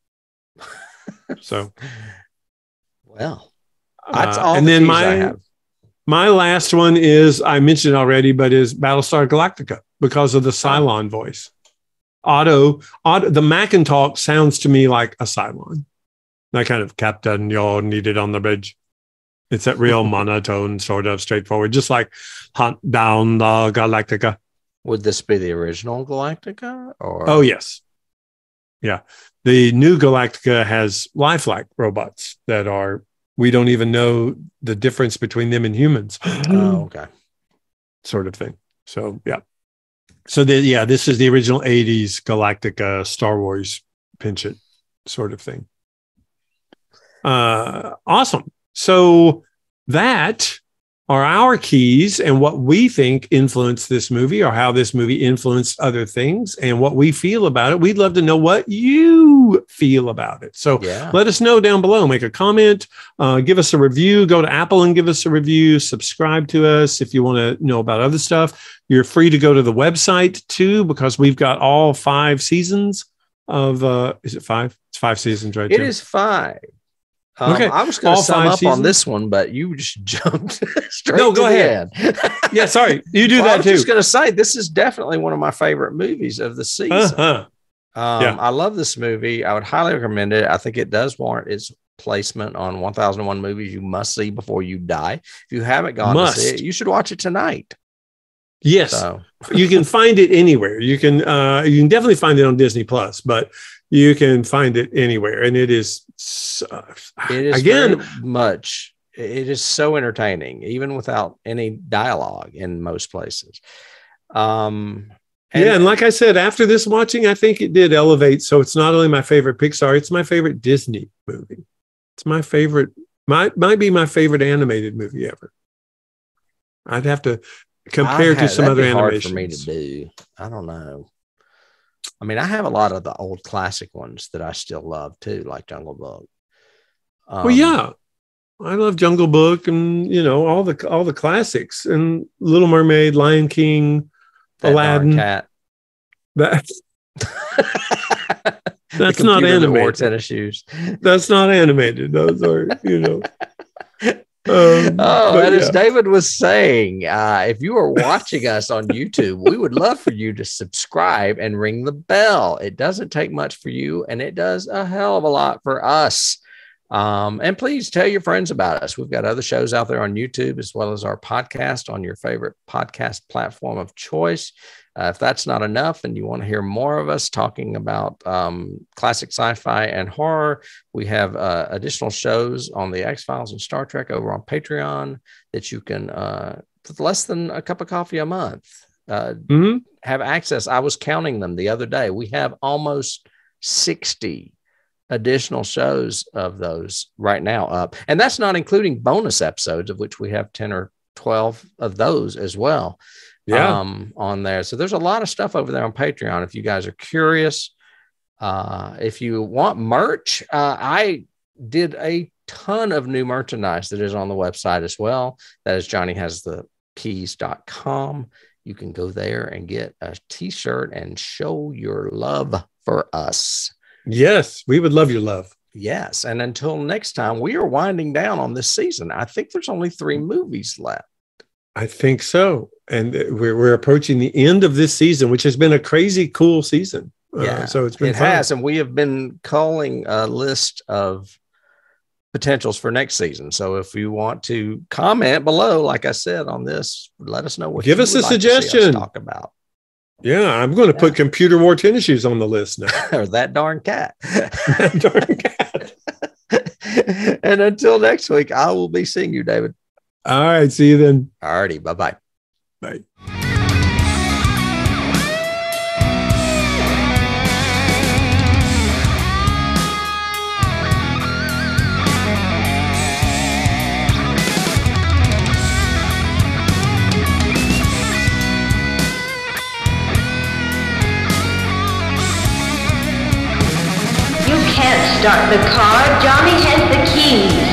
So, well, that's all. And then my last one is, I mentioned already, but is Battlestar Galactica, because of the Cylon voice. Otto, the Mac and talk sounds to me like a Cylon. That kind of Captain, you're needed on the bridge. It's that real monotone, sort of straightforward, just like Hunt Down the Galactica. Would this be the original Galactica? Or? Oh, yes. Yeah. The new Galactica has lifelike robots that we don't even know the difference between them and humans. Oh, okay. Sort of thing. So, yeah. So, this is the original 80s Galactica Star Wars penchant sort of thing. Awesome. So that are our keys and what we think influenced this movie, or how this movie influenced other things, and what we feel about it. We'd love to know what you feel about it. So let us know down below. Make a comment, give us a review. Go to Apple and give us a review. Subscribe to us if you want to know about other stuff. You're free to go to the website too, because we've got all 5 seasons of, is it 5? It's 5 seasons, right? It is 5. Okay. I was going to sum up on this one, but you just jumped straight to go ahead. Yeah, sorry. You do that too. I was just going to say, this is definitely one of my favorite movies of the season. I love this movie. I would highly recommend it. I think it does warrant its placement on 1001 movies you must see before you die. If you haven't gone to see it, you should watch it tonight. Yes. So. You can find it anywhere. You can definitely find it on Disney Plus, but you can find it anywhere. And it is very much, it is so entertaining, even without any dialogue in most places. And like I said, after this watching, I think it did elevate. So it's not only my favorite Pixar, it's my favorite Disney movie. It's my favorite, might be my favorite animated movie ever. I'd have to compare to some other animations. Hard for me to do. I don't know. I mean, I have a lot of the old classic ones that I still love too, like Jungle Book. I love Jungle Book, and all the classics, and Little Mermaid, Lion King, Aladdin. Cat. That's not animated. Tennis shoes. That's not animated. Those are as David was saying, if you are watching us on YouTube, we would love for you to subscribe and ring the bell. It doesn't take much for you, and it does a hell of a lot for us. And please tell your friends about us. We've got other shows out there on YouTube, as well as our podcast on your favorite podcast platform of choice. If that's not enough and you want to hear more of us talking about classic sci-fi and horror, we have additional shows on the X-Files and Star Trek over on Patreon that you can, with less than a cup of coffee a month, have access. I was counting them the other day. We have almost 60 additional shows of those right now up. And that's not including bonus episodes, of which we have 10 or 12 of those as well. On there. So there's a lot of stuff over there on Patreon. If you guys are curious, if you want merch, I did a ton of new merchandise that is on the website as well. That is johnnyhasthekeys.com. You can go there and get a t-shirt and show your love for us. Yes, we would love your love. Yes. And until next time, we are winding down on this season. I think there's only 3 movies left. I think so. And we're approaching the end of this season, which has been a crazy cool season. Yeah, so it's been it fun. has. And we have been calling a list of potentials for next season. So if you want to comment below, like I said on this, let us know what give us a suggestion. Talk about. Yeah, I'm going to put computer wore tennis shoes on the list now. Or that darn cat. That darn cat. And until next week, I will be seeing you, David. All right. See you then. All righty. Bye-bye. Bye. You can't start the car. Johnny has the keys.